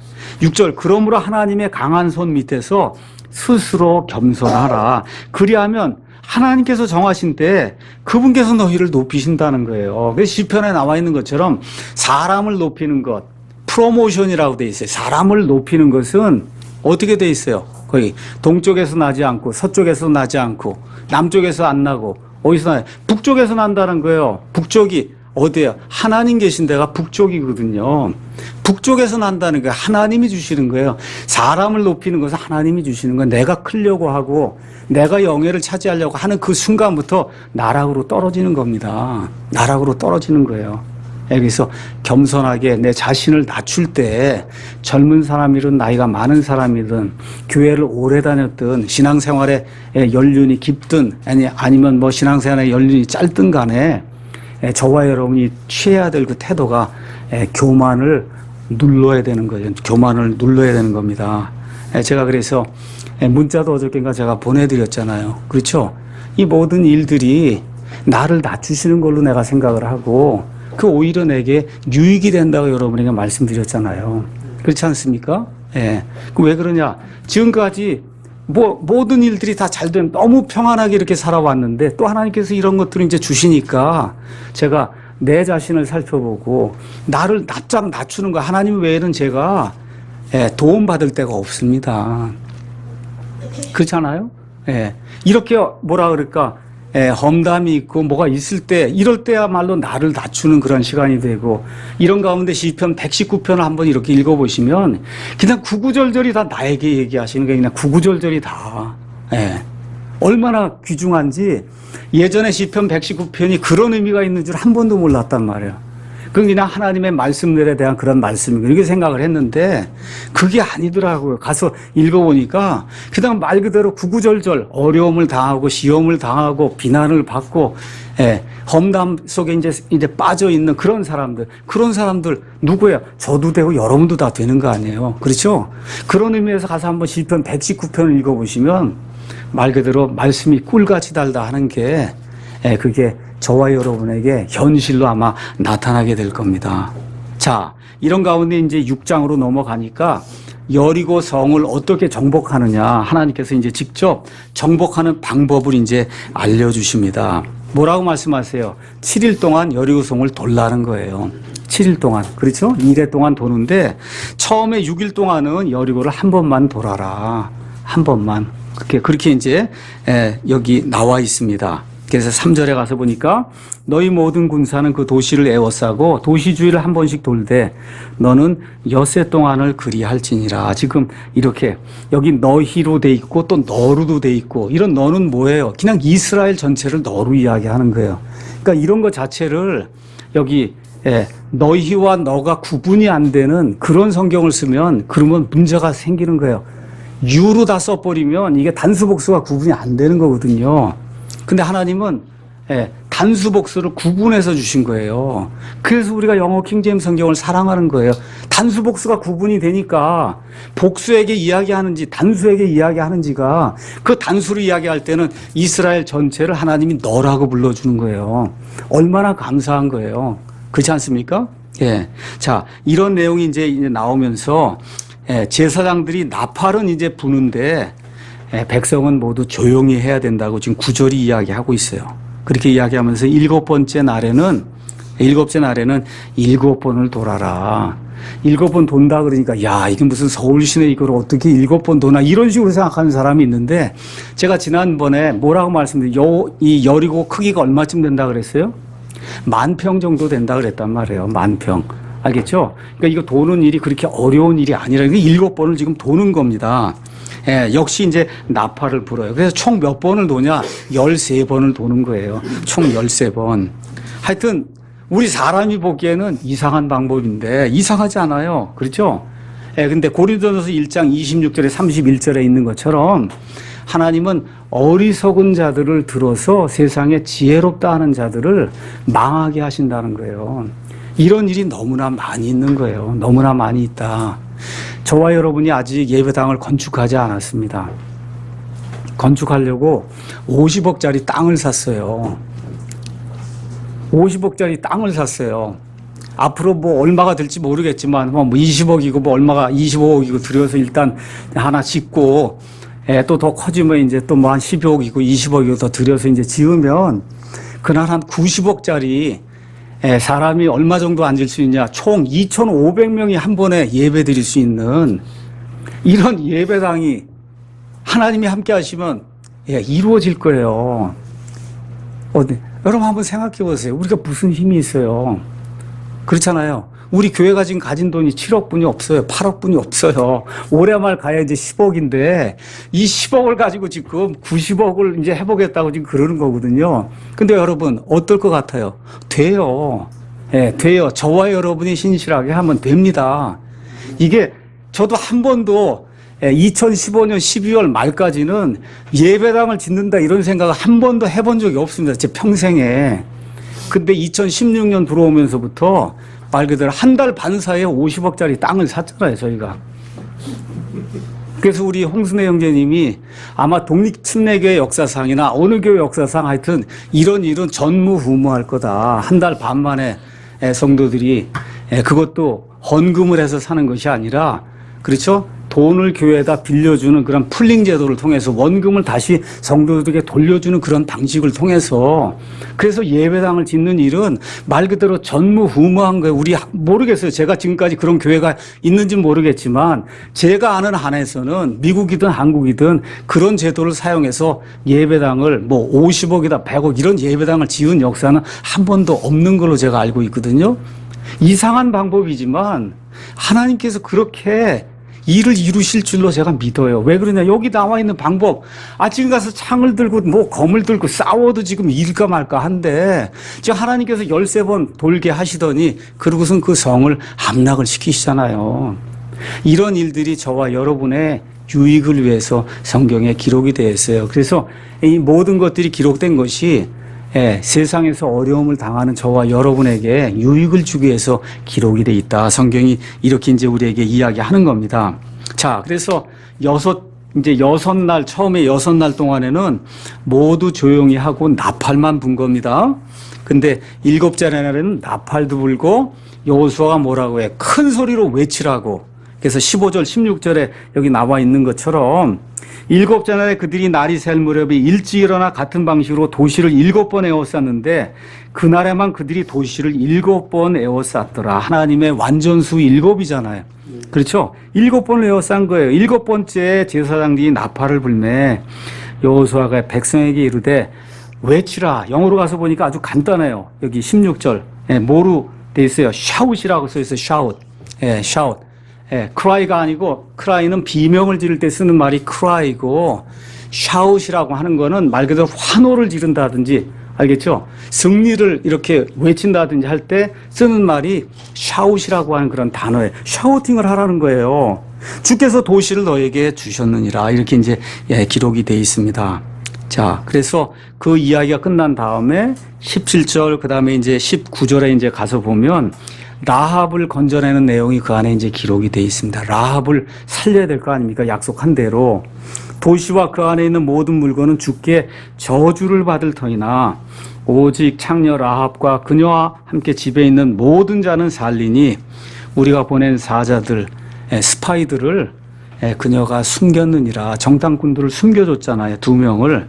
6절 그러므로 하나님의 강한 손 밑에서 스스로 겸손하라. 그리하면 하나님께서 정하신 때 그분께서 너희를 높이신다는 거예요. 그래서 시편에 나와 있는 것처럼 사람을 높이는 것, 프로모션이라고 돼 있어요. 사람을 높이는 것은 어떻게 돼 있어요? 거의 동쪽에서 나지 않고 서쪽에서 나지 않고 남쪽에서 안 나고 어디서 나요? 북쪽에서 난다는 거예요. 북쪽이 어디예요? 하나님 계신 데가 북쪽이거든요. 북쪽에서 난다는 거예요. 하나님이 주시는 거예요. 사람을 높이는 것은 하나님이 주시는 거예요. 내가 크려고 하고 내가 영예를 차지하려고 하는 그 순간부터 나락으로 떨어지는 겁니다. 나락으로 떨어지는 거예요. 그래서 겸손하게 내 자신을 낮출 때 젊은 사람이든 나이가 많은 사람이든 교회를 오래 다녔든 신앙생활에 연륜이 깊든 아니면 뭐 신앙생활에 연륜이 짧든 간에 저와 여러분이 취해야 될 그 태도가 교만을 눌러야 되는 거예요. 교만을 눌러야 되는 겁니다. 제가 그래서 문자도 어저께인가 제가 보내드렸잖아요. 그렇죠? 이 모든 일들이 나를 낮추시는 걸로 내가 생각을 하고 그 오히려 내게 유익이 된다고 여러분에게 말씀드렸잖아요. 그렇지 않습니까? 예. 왜 그러냐? 지금까지 모든 일들이 다 잘 되면 너무 평안하게 이렇게 살아왔는데 또 하나님께서 이런 것들을 이제 주시니까 제가 내 자신을 살펴보고 나를 납작 낮추는 거 하나님 외에는 제가 도움받을 데가 없습니다. 그렇잖아요? 예. 이렇게 뭐라 그럴까? 험담이 있고 뭐가 있을 때 이럴 때야말로 나를 낮추는 그런 시간이 되고 이런 가운데 시편 119편을 한번 이렇게 읽어보시면 그냥 구구절절이 다 나에게 얘기하시는 게 그냥 구구절절이 다 얼마나 귀중한지 예전에 시편 119편이 그런 의미가 있는 줄 한 번도 몰랐단 말이에요. 그건 그냥 하나님의 말씀들에 대한 그런 말씀이고 이렇게 생각을 했는데 그게 아니더라고요. 가서 읽어보니까 그냥 말 그대로 구구절절 어려움을 당하고 시험을 당하고 비난을 받고 험담 속에 이제 빠져 있는 그런 사람들 누구예요? 저도 되고 여러분도 다 되는 거 아니에요. 그렇죠? 그런 의미에서 가서 한번 시편 119편을 읽어보시면 말 그대로 말씀이 꿀같이 달다 하는 게 그게 저와 여러분에게 현실로 아마 나타나게 될 겁니다. 자, 이런 가운데 이제 6장으로 넘어가니까 여리고 성을 어떻게 정복하느냐 하나님께서 이제 직접 정복하는 방법을 이제 알려주십니다. 뭐라고 말씀하세요? 7일 동안 여리고 성을 돌라는 거예요. 7일 동안. 그렇죠? 2회 동안 도는데 처음에 6일 동안은 여리고를 한 번만 돌아라. 한 번만. 그렇게 이제 여기 나와 있습니다. 그래서 3절에 가서 보니까 너희 모든 군사는 그 도시를 에워싸고 도시 주위를 한 번씩 돌되 너는 엿새 동안을 그리할지니라. 지금 이렇게 여기 너희로 돼 있고 또 너로도 돼 있고 이런 너는 뭐예요? 그냥 이스라엘 전체를 너로 이야기하는 거예요. 그러니까 이런 것 자체를 여기 너희와 너가 구분이 안 되는 그런 성경을 쓰면 그러면 문제가 생기는 거예요. 유로 다 써버리면 이게 단수복수가 구분이 안 되는 거거든요. 근데 하나님은 단수복수를 구분해서 주신 거예요. 그래서 우리가 영어 킹제임스 성경을 사랑하는 거예요. 단수복수가 구분이 되니까 복수에게 이야기하는지 단수에게 이야기하는지가 그 단수로 이야기할 때는 이스라엘 전체를 하나님이 너라고 불러주는 거예요. 얼마나 감사한 거예요. 그렇지 않습니까? 예. 자, 이런 내용이 이제 나오면서 제사장들이 나팔은 이제 부는데 백성은 모두 조용히 해야 된다고 지금 9절이 이야기하고 있어요. 그렇게 이야기하면서 일곱 날에는 7번을 돌아라. 7번 돈다 그러니까 야 이게 무슨 서울 시내 이걸 어떻게 7번 도나 이런 식으로 생각하는 사람이 있는데 제가 지난번에 뭐라고 말씀드렸어요? 이 여리고 크기가 얼마쯤 된다 그랬어요? 10,000평 정도 된다 그랬단 말이에요. 10,000평. 알겠죠? 그러니까 이거 도는 일이 그렇게 어려운 일이 아니라 7번을 지금 도는 겁니다. 역시 이제 나팔을 불어요. 그래서 총 몇 번을 도냐? 13번을 도는 거예요. 총 13번. 하여튼 우리 사람이 보기에는 이상한 방법인데 이상하지 않아요. 그렇죠? 근데 고린도전서 1장 26절에 31절에 있는 것처럼 하나님은 어리석은 자들을 들어서 세상에 지혜롭다 하는 자들을 망하게 하신다는 거예요. 이런 일이 너무나 많이 있는 거예요. 너무나 많이 있다. 저와 여러분이 아직 예배당을 건축하지 않았습니다. 건축하려고 50억짜리 땅을 샀어요. 50억짜리 땅을 샀어요. 앞으로 뭐 얼마가 될지 모르겠지만 뭐 20억이고 뭐 얼마가 25억이고 들여서 일단 하나 짓고 또 더 커지면 이제 또 뭐 한 12억이고 20억이고 더 들여서 이제 지으면 그날 한 90억짜리 사람이 얼마 정도 앉을 수 있냐, 총 2,500명이 한 번에 예배 드릴 수 있는 이런 예배당이 하나님이 함께 하시면 이루어질 거예요. 여러분 한번 생각해 보세요. 우리가 무슨 힘이 있어요? 그렇잖아요. 우리 교회가 지금 가진 돈이 7억 분이 없어요. 8억 분이 없어요. 올해 말 가야 이제 10억인데 이 10억을 가지고 지금 90억을 이제 해보겠다고 지금 그러는 거거든요. 근데 여러분 어떨 것 같아요? 돼요. 돼요. 저와 여러분이 신실하게 하면 됩니다. 이게 저도 한 번도 2015년 12월 말까지는 예배당을 짓는다 이런 생각을 한 번도 해본 적이 없습니다. 제 평생에. 근데 2016년 들어오면서부터 말 그대로 한 달 반 사이에 50억짜리 땅을 샀잖아요, 저희가. 그래서 우리 홍순애 형제님이 아마 독립침례교회 역사상이나 어느 교회 역사상 하여튼 이런 일은 전무후무할 거다. 한 달 반 만에 성도들이 그것도 헌금을 해서 사는 것이 아니라, 그렇죠? 돈을 교회에다 빌려주는 그런 풀링 제도를 통해서 원금을 다시 성도들에게 돌려주는 그런 방식을 통해서, 그래서 예배당을 짓는 일은 말 그대로 전무후무한 거예요. 우리 모르겠어요. 제가 지금까지 그런 교회가 있는지는 모르겠지만 제가 아는 한에서는 미국이든 한국이든 그런 제도를 사용해서 예배당을 뭐 50억이다 100억 이런 예배당을 지은 역사는 한 번도 없는 걸로 제가 알고 있거든요. 이상한 방법이지만 하나님께서 그렇게 일을 이루실 줄로 제가 믿어요. 왜 그러냐? 여기 나와 있는 방법. 지금 가서 창을 들고 뭐 검을 들고 싸워도 지금 일까 말까 한데, 지금 하나님께서 13번 돌게 하시더니 그러고선 그 성을 함락을 시키시잖아요. 이런 일들이 저와 여러분의 유익을 위해서 성경에 기록이 되어 있어요. 그래서 이 모든 것들이 기록된 것이 세상에서 어려움을 당하는 저와 여러분에게 유익을 주기 위해서 기록이 돼 있다. 성경이 이렇게 이제 우리에게 이야기하는 겁니다. 자, 그래서 여섯 날, 처음에 6날 동안에는 모두 조용히 하고 나팔만 분 겁니다. 근데 7째 날에는 나팔도 불고 여호수아가 뭐라고 해? 큰 소리로 외치라고. 그래서 15절, 16절에 여기 나와 있는 것처럼 7째 날에 그들이 날이 셀 무렵에 일찍 일어나 같은 방식으로 도시를 7번 에워쌌는데 그날에만 그들이 도시를 7번 에워쌌더라. 하나님의 완전수 7이잖아요. 그렇죠? 7번을 에워싼 거예요. 7번째 제사장들이 나팔을 불매 여호수아가 백성에게 이르되 외치라. 영어로 가서 보니까 아주 간단해요. 여기 16절 뭐로 돼 있어요? 샤웃이라고 써 있어요. 샤웃. 샤웃. cry가 아니고, cry는 비명을 지를 때 쓰는 말이 cry고, shout이라고 하는 거는 말 그대로 환호를 지른다든지, 알겠죠? 승리를 이렇게 외친다든지 할 때 쓰는 말이 shout이라고 하는 그런 단어예요. shouting을 하라는 거예요. 주께서 도시를 너에게 주셨느니라. 이렇게 이제 기록이 되어 있습니다. 자, 그래서 그 이야기가 끝난 다음에 17절, 그 다음에 이제 19절에 이제 가서 보면 라합을 건져내는 내용이 그 안에 이제 기록이 되어 있습니다. 라합을 살려야 될 거 아닙니까? 약속한 대로. 도시와 그 안에 있는 모든 물건은 주께 저주를 받을 터이나 오직 창녀 라합과 그녀와 함께 집에 있는 모든 자는 살리니 우리가 보낸 사자들, 스파이들을 그녀가 숨겼느니라. 정탐꾼들을 숨겨줬잖아요. 2명을.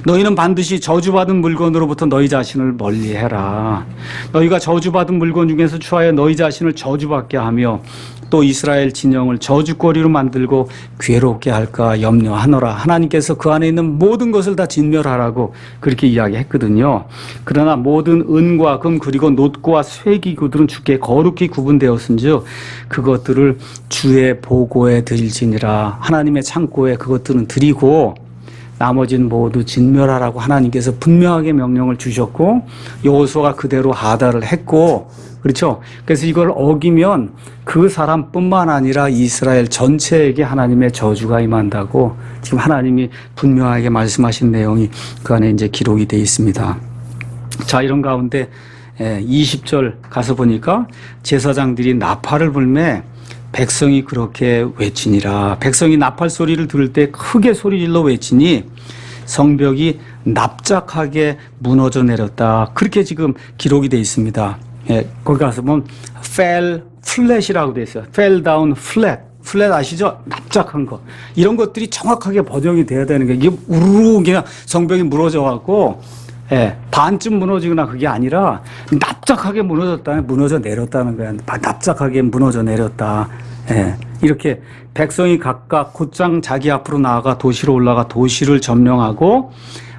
너희는 반드시 저주받은 물건으로부터 너희 자신을 멀리해라. 너희가 저주받은 물건 중에서 취하여 너희 자신을 저주받게 하며 또 이스라엘 진영을 저주거리로 만들고 괴롭게 할까 염려하노라. 하나님께서 그 안에 있는 모든 것을 다 진멸하라고 그렇게 이야기했거든요. 그러나 모든 은과 금 그리고 놋과 쇠기구들은 주께 거룩히 구분되었은즉 그것들을 주의 보고에 드릴지니라. 하나님의 창고에 그것들은 드리고 나머지는 모두 진멸하라고 하나님께서 분명하게 명령을 주셨고 여호수아가 그대로 하달을 했고, 그렇죠? 그래서 이걸 어기면 그 사람뿐만 아니라 이스라엘 전체에게 하나님의 저주가 임한다고 지금 하나님이 분명하게 말씀하신 내용이 그 안에 이제 기록이 되어 있습니다. 자, 이런 가운데 20절 가서 보니까 제사장들이 나팔을 불매 백성이 그렇게 외치니라. 백성이 나팔 소리를 들을 때 크게 소리질러 외치니 성벽이 납작하게 무너져 내렸다. 그렇게 지금 기록이 되어 있습니다. 거기 가서 보면 fell flat이라고 되어 있어요. fell down flat. 플랫 아시죠? 납작한 거. 이런 것들이 정확하게 번역이 돼야 되는 게, 이게 우르르 그냥 성벽이 무너져갖고, 반쯤 무너지거나 그게 아니라 납작하게 무너져 내렸다는 거야. 납작하게 무너져 내렸다. 이렇게 백성이 각각 곧장 자기 앞으로 나아가 도시로 올라가 도시를 점령하고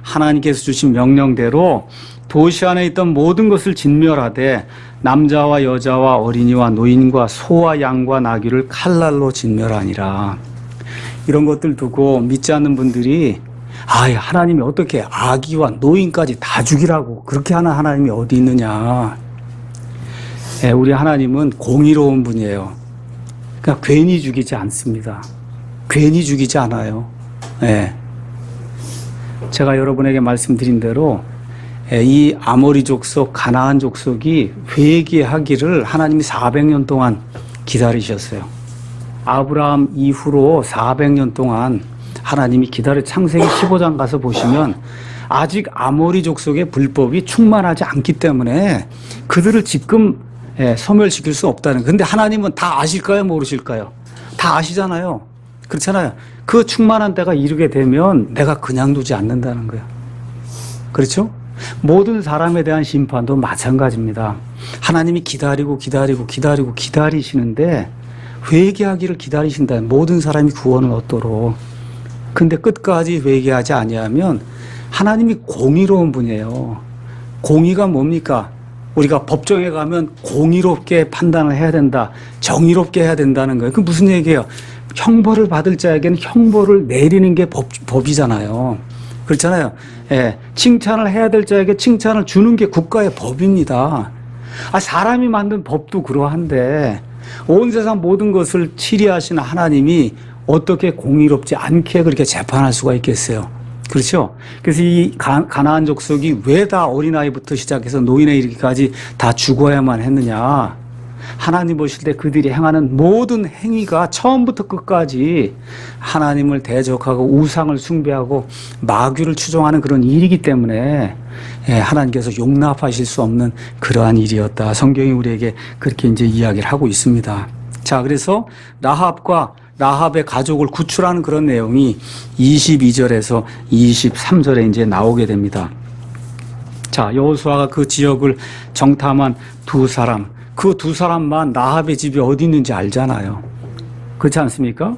하나님께서 주신 명령대로 도시 안에 있던 모든 것을 진멸하되 남자와 여자와 어린이와 노인과 소와 양과 나귀를 칼날로 진멸하니라. 이런 것들 두고 믿지 않는 분들이 하나님이 어떻게 아기와 노인까지 다 죽이라고 그렇게 하는 하나님이 어디 있느냐. 우리 하나님은 공의로운 분이에요. 그러니까 괜히 죽이지 않습니다. 괜히 죽이지 않아요. 제가 여러분에게 말씀드린 대로 이 아모리 족속, 가나안 족속이 회개하기를 하나님이 400년 동안 기다리셨어요. 아브라함 이후로 400년 동안 하나님이 창세기 15장 가서 보시면 아직 아모리 족속의 불법이 충만하지 않기 때문에 그들을 지금 소멸시킬 수 없다는. 근데 하나님은 다 아실까요? 모르실까요? 다 아시잖아요. 그렇잖아요. 그 충만한 때가 이르게 되면 내가 그냥 두지 않는다는 거예요. 그렇죠? 모든 사람에 대한 심판도 마찬가지입니다. 하나님이 기다리시는데 회개하기를 기다리신다. 모든 사람이 구원을 얻도록. 근데 끝까지 회개하지 아니하면 하나님이 공의로운 분이에요. 공의가 뭡니까? 우리가 법정에 가면 공의롭게 판단을 해야 된다. 정의롭게 해야 된다는 거예요. 그 무슨 얘기예요? 형벌을 받을 자에게는 형벌을 내리는 게 법이잖아요. 그렇잖아요. 칭찬을 해야 될 자에게 칭찬을 주는 게 국가의 법입니다. 사람이 만든 법도 그러한데 온 세상 모든 것을 치리하시는 하나님이 어떻게 공의롭지 않게 그렇게 재판할 수가 있겠어요. 그렇죠? 그래서 이 가나안 족속이 왜 다 어린아이부터 시작해서 노인에 이르기까지 다 죽어야만 했느냐. 하나님 보실 때 그들이 행하는 모든 행위가 처음부터 끝까지 하나님을 대적하고 우상을 숭배하고 마귀를 추종하는 그런 일이기 때문에 하나님께서 용납하실 수 없는 그러한 일이었다. 성경이 우리에게 그렇게 이제 이야기를 하고 있습니다. 자, 그래서 라합의 가족을 구출하는 그런 내용이 22절에서 23절에 이제 나오게 됩니다. 자, 여호수아가 그 지역을 정탐한 두 사람, 그 두 사람만 라합의 집이 어디 있는지 알잖아요. 그렇지 않습니까?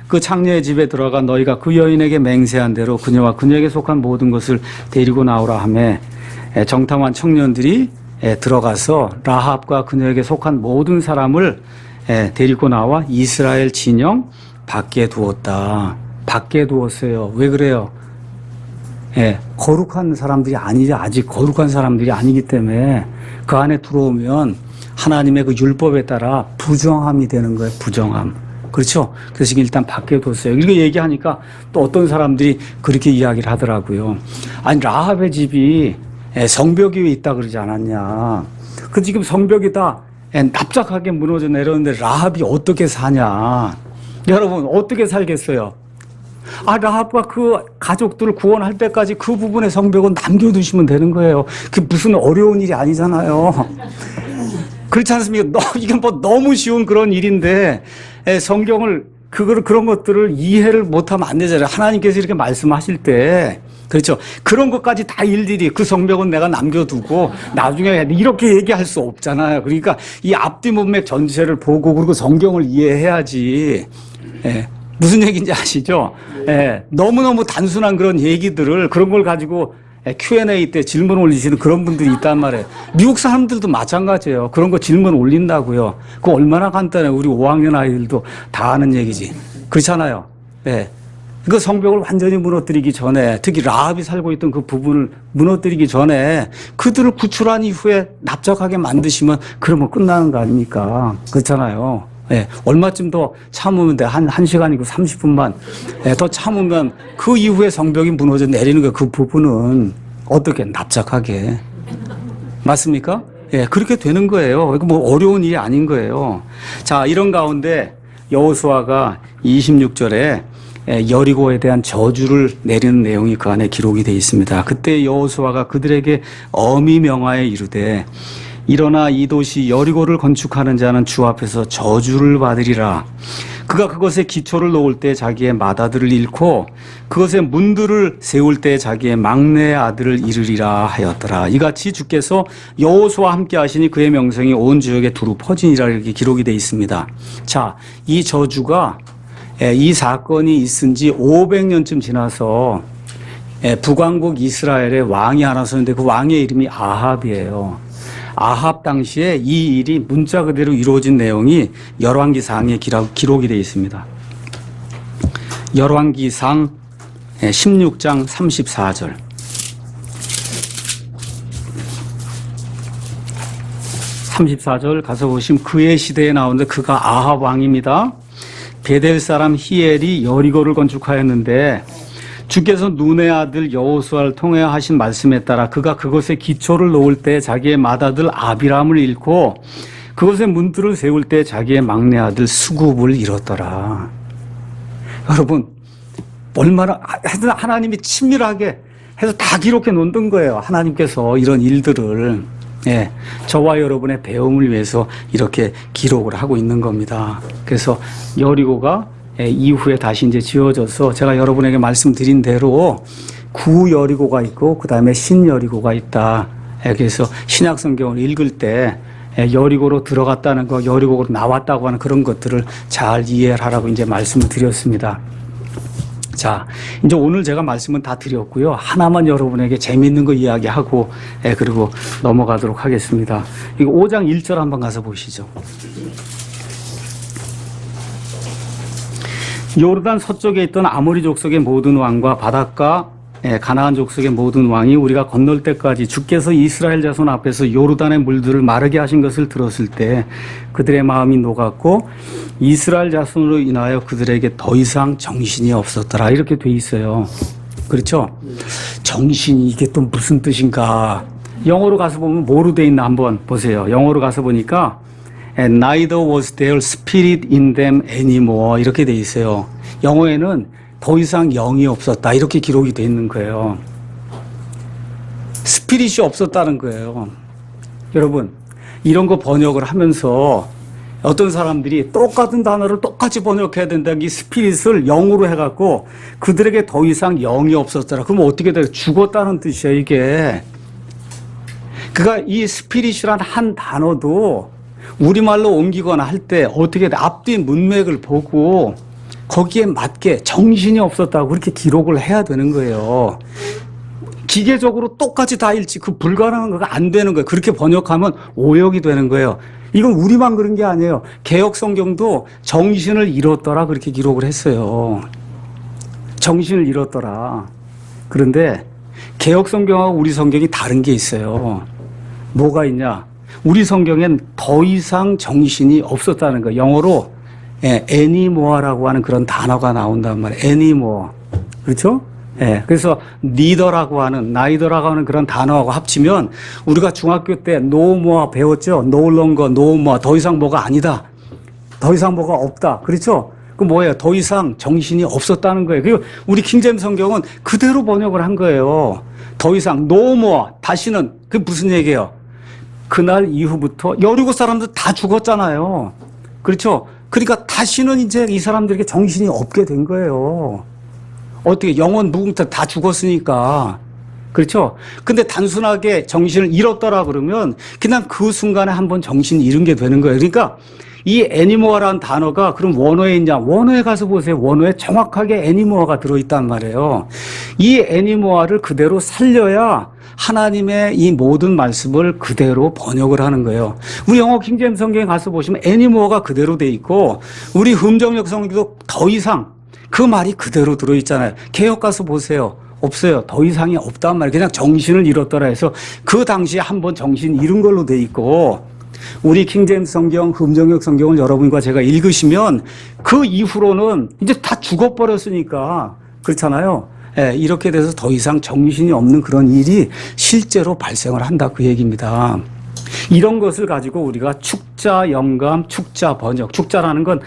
그 창녀의 집에 들어가 너희가 그 여인에게 맹세한 대로 그녀와 그녀에게 속한 모든 것을 데리고 나오라 하며 정탐한 청년들이 들어가서 라합과 그녀에게 속한 모든 사람을 데리고 나와 이스라엘 진영 밖에 두었다. 밖에 두었어요. 왜 그래요? 거룩한 사람들이 아직 거룩한 사람들이 아니기 때문에 그 안에 들어오면 하나님의 그 율법에 따라 부정함이 되는 거예요. 부정함. 그렇죠? 그래서 일단 밖에 뒀어요. 이렇게 얘기하니까 또 어떤 사람들이 그렇게 이야기를 하더라고요. 아니, 라합의 집이 성벽 위에 있다 그러지 않았냐. 그 지금 성벽이 다 납작하게 무너져 내렸는데 라합이 어떻게 사냐. 여러분, 어떻게 살겠어요? 라합과 그 가족들을 구원할 때까지 그 부분의 성벽은 남겨두시면 되는 거예요. 그게 무슨 어려운 일이 아니잖아요. 그렇지 않습니까? 이게 뭐 너무 쉬운 그런 일인데, 성경을, 그런 것들을 이해를 못하면 안 되잖아요. 하나님께서 이렇게 말씀하실 때, 그렇죠. 그런 것까지 다 일일이 그 성벽은 내가 남겨두고 나중에 이렇게 얘기할 수 없잖아요. 그러니까 이 앞뒤 문맥 전체를 보고 그리고 성경을 이해해야지. 무슨 얘기인지 아시죠? 너무너무 단순한 그런 얘기들을 그런 걸 가지고 Q&A 때 질문 올리시는 그런 분들이 있단 말이에요. 미국 사람들도 마찬가지예요. 그런 거 질문 올린다고요. 그거 얼마나 간단해요. 우리 5학년 아이들도 다 아는 얘기지. 그렇잖아요. 그 성벽을 완전히 무너뜨리기 전에, 특히 라합이 살고 있던 그 부분을 무너뜨리기 전에 그들을 구출한 이후에 납작하게 만드시면 그러면 끝나는 거 아닙니까? 그렇잖아요. 얼마쯤 더 참으면 돼? 한 시간이고 30분만 더 참으면 그 이후에 성벽이 무너져 내리는 거, 그 부분은 어떻게 납작하게. 맞습니까? 예, 그렇게 되는 거예요. 이거 뭐 어려운 일이 아닌 거예요. 자, 이런 가운데 여호수아가 26절에 여리고에 대한 저주를 내리는 내용이 그 안에 기록이 되어 있습니다. 그때 여호수아가 그들에게 엄히 명하여 이르되 일어나 이 도시 여리고를 건축하는 자는 주 앞에서 저주를 받으리라. 그가 그것에 기초를 놓을 때 자기의 맏아들을 잃고 그것에 문들을 세울 때 자기의 막내 아들을 잃으리라 하였더라. 이같이 주께서 여호수아와 함께 하시니 그의 명성이 온 지역에 두루 퍼지니라 이렇게 기록이 되어 있습니다. 자, 이 저주가 이 사건이 있은 지 500년쯤 지나서 북왕국 이스라엘의 왕이 하나 서는데 그 왕의 이름이 아합이에요. 아합 당시에 이 일이 문자 그대로 이루어진 내용이 열왕기상에 기록이 되어 있습니다. 열왕기상 16장 34절. 34절 가서 보시면 그의 시대에 나오는데 그가 아합 왕입니다. 베델 사람 히엘이 여리고를 건축하였는데 주께서 눈의 아들 여호수아를 통해 하신 말씀에 따라 그가 그것에 기초를 놓을 때 자기의 맏아들 아비람을 잃고 그것에 문들을 세울 때 자기의 막내 아들 수굽을 잃었더라. 여러분, 얼마나 하나님이 친밀하게 해서 다 기록해 놓는 거예요. 하나님께서 이런 일들을 저와 여러분의 배움을 위해서 이렇게 기록을 하고 있는 겁니다. 그래서 여리고가 이후에 다시 이제 지어져서 제가 여러분에게 말씀드린 대로 구 여리고가 있고 그 다음에 신 여리고가 있다. 그래서 신약 성경을 읽을 때 여리고로 들어갔다는 거, 여리고로 나왔다고 하는 그런 것들을 잘 이해하라고 이제 말씀을 드렸습니다. 자, 이제 오늘 제가 말씀은 다 드렸고요. 하나만 여러분에게 재미있는 거 이야기하고 그리고 넘어가도록 하겠습니다. 이거 5장 1절 한번 가서 보시죠. 요르단 서쪽에 있던 아모리 족속의 모든 왕과 바닷가 가나안 족속의 모든 왕이 우리가 건널 때까지 주께서 이스라엘 자손 앞에서 요르단의 물들을 마르게 하신 것을 들었을 때 그들의 마음이 녹았고 이스라엘 자손으로 인하여 그들에게 더 이상 정신이 없었더라. 이렇게 돼 있어요. 그렇죠? 정신이 이게 또 무슨 뜻인가? 영어로 가서 보면 뭐로 돼 있나 한번 보세요. 영어로 가서 보니까 Neither was there spirit in them anymore 이렇게 돼 있어요. 영어에는 더 이상 영이 없었다 이렇게 기록이 돼 있는 거예요. 스피릿이 없었다는 거예요. 여러분, 이런 거 번역을 하면서 어떤 사람들이 똑같은 단어를 똑같이 번역해야 된다. 이 스피릿을 영으로 해갖고 그들에게 더 이상 영이 없었더라. 그러면 어떻게 돼요? 죽었다는 뜻이야 이게. 그러니까 이 스피릿이란 한 단어도 우리말로 옮기거나 할 때 어떻게 돼? 앞뒤 문맥을 보고 거기에 맞게 정신이 없었다고 그렇게 기록을 해야 되는 거예요. 기계적으로 똑같이 다 읽지 그 불가능한 거가 안 되는 거예요. 그렇게 번역하면 오역이 되는 거예요. 이건 우리만 그런 게 아니에요. 개역 성경도 정신을 잃었더라 그렇게 기록을 했어요. 정신을 잃었더라. 그런데 개역 성경하고 우리 성경이 다른 게 있어요. 뭐가 있냐? 우리 성경엔 더 이상 정신이 없었다는 거예요. 영어로 anymore라고 하는 그런 단어가 나온단 말이에요. anymore. 그렇죠? 그래서 neither라고 하는, neither라고 하는 그런 단어하고 합치면 우리가 중학교 때 no more 배웠죠? no longer, no more. 더 이상 뭐가 아니다. 더 이상 뭐가 없다. 그렇죠? 그 뭐예요? 더 이상 정신이 없었다는 거예요. 그리고 우리 킹제임스 성경은 그대로 번역을 한 거예요. 더 이상 no more. 다시는 그게 무슨 얘기예요? 그날 이후부터 여리고 사람들 다 죽었잖아요. 그렇죠? 그러니까 다시는 이제 이 사람들에게 정신이 없게 된 거예요. 어떻게 영원 무궁타 다 죽었으니까. 그렇죠? 근데 단순하게 정신을 잃었더라 그러면 그냥 그 순간에 한번 정신을 잃은 게 되는 거예요. 그러니까 이 애니모어라는 단어가 그럼 원어에 있냐? 원어에 가서 보세요. 원어에 정확하게 애니모어가 들어있단 말이에요. 이 애니모어를 그대로 살려야 하나님의 이 모든 말씀을 그대로 번역을 하는 거예요. 우리 영어 킹제임스 성경에 가서 보시면 애니모어가 그대로 돼 있고 우리 흠정역 성경도 더 이상 그 말이 그대로 들어있잖아요. 개역 가서 보세요. 없어요. 더 이상이 없단 말이에요. 그냥 정신을 잃었더라 해서 그 당시에 한번 정신 잃은 걸로 돼 있고 우리 킹제임스 성경, 흠정역 성경을 여러분과 제가 읽으시면 그 이후로는 이제 다 죽어버렸으니까 그렇잖아요. 이렇게 돼서 더 이상 정신이 없는 그런 일이 실제로 발생을 한다 그 얘기입니다. 이런 것을 가지고 우리가 축자 영감, 축자 번역, 축자라는 건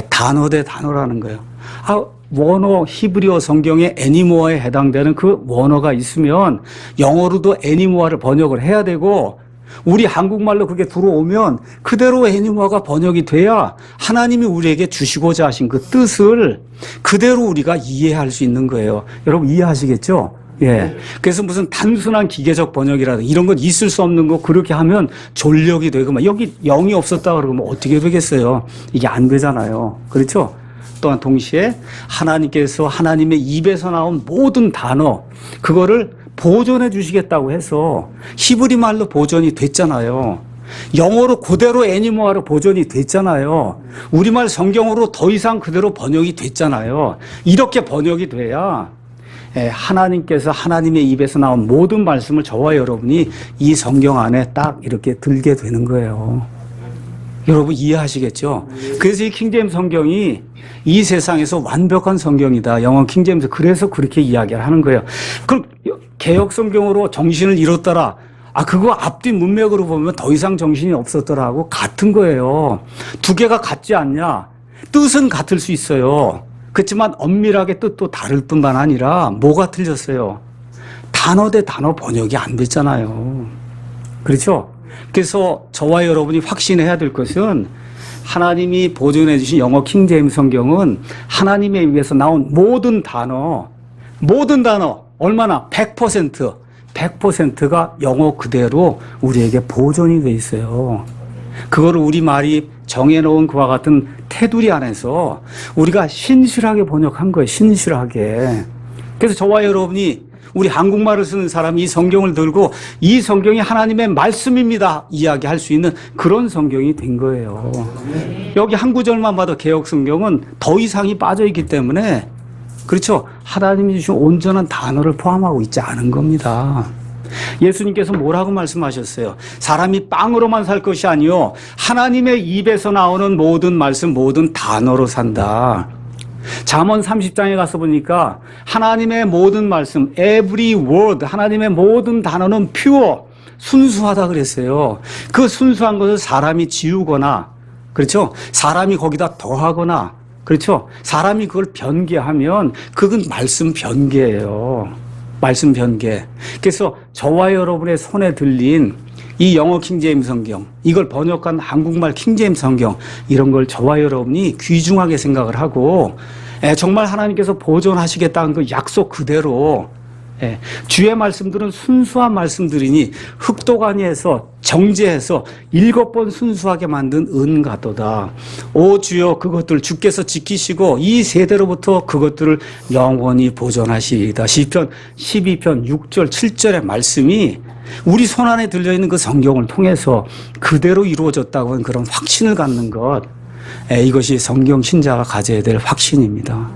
단어 대 단어라는 거예요. 원어 히브리어 성경에 애니모어에 해당되는 그 원어가 있으면 영어로도 애니모어를 번역을 해야 되고, 우리 한국말로 그게 들어오면 그대로 애니모어가 번역이 돼야 하나님이 우리에게 주시고자 하신 그 뜻을 그대로 우리가 이해할 수 있는 거예요. 여러분 이해하시겠죠? 예. 그래서 무슨 단순한 기계적 번역이라든가 이런 건 있을 수 없는 거, 그렇게 하면 졸력이 되고 막 여기 영이 없었다 그러면 어떻게 되겠어요? 이게 안 되잖아요. 그렇죠? 또한 동시에 하나님께서 하나님의 입에서 나온 모든 단어, 그거를 보존해 주시겠다고 해서 히브리 말로 보존이 됐잖아요. 영어로 그대로 애니모어로 보존이 됐잖아요. 우리말 성경으로 더 이상 그대로 번역이 됐잖아요. 이렇게 번역이 돼야 하나님께서 하나님의 입에서 나온 모든 말씀을 저와 여러분이 이 성경 안에 딱 이렇게 들게 되는 거예요. 여러분 이해하시겠죠? 그래서 이 킹제임스 성경이 이 세상에서 완벽한 성경이다. 영어 킹제임스 그래서 그렇게 이야기를 하는 거예요. 그럼 개역 성경으로 정신을 잃었더라. 그거 앞뒤 문맥으로 보면 더 이상 정신이 없었더라고 같은 거예요. 두 개가 같지 않냐? 뜻은 같을 수 있어요. 그렇지만 엄밀하게 뜻도 다를 뿐만 아니라 뭐가 틀렸어요? 단어 대 단어 번역이 안 됐잖아요. 그렇죠? 그래서 저와 여러분이 확신해야 될 것은 하나님이 보존해 주신 영어 킹제임스 성경은 하나님의 입에서 나온 모든 단어 얼마나 100%가 영어 그대로 우리에게 보존이 돼 있어요. 그거를 우리말이 정해놓은 그와 같은 테두리 안에서 우리가 신실하게 번역한 거예요. 신실하게. 그래서 저와 여러분이 우리 한국말을 쓰는 사람이 이 성경을 들고 이 성경이 하나님의 말씀입니다 이야기할 수 있는 그런 성경이 된 거예요. 여기 한 구절만 봐도 개역 성경은 더 이상이 빠져있기 때문에, 그렇죠? 하나님이 주신 온전한 단어를 포함하고 있지 않은 겁니다. 예수님께서 뭐라고 말씀하셨어요? 사람이 빵으로만 살 것이 아니요 하나님의 입에서 나오는 모든 말씀, 모든 단어로 산다. 잠언 30장에 가서 보니까 하나님의 모든 말씀, every word, 하나님의 모든 단어는 pure, 순수하다 그랬어요. 그 순수한 것을 사람이 지우거나, 그렇죠? 사람이 거기다 더하거나, 그렇죠? 사람이 그걸 변개하면 그건 말씀 변개예요. 말씀 변개. 그래서 저와 여러분의 손에 들린 이 영어 킹제임스 성경, 이걸 번역한 한국말 킹제임스 성경, 이런 걸 저와 여러분이 귀중하게 생각을 하고 정말 하나님께서 보존하시겠다는 그 약속 그대로, 주의 말씀들은 순수한 말씀들이니 흙도가니에서 정제해서 7번 순수하게 만든 은가도다. 오 주여 그것들 주께서 지키시고 이 세대로부터 그것들을 영원히 보존하시리이다. 시편 12편 6절 7절의 말씀이 우리 손안에 들려있는 그 성경을 통해서 그대로 이루어졌다고 하는 그런 확신을 갖는 것, 이것이 성경 신자가 가져야 될 확신입니다.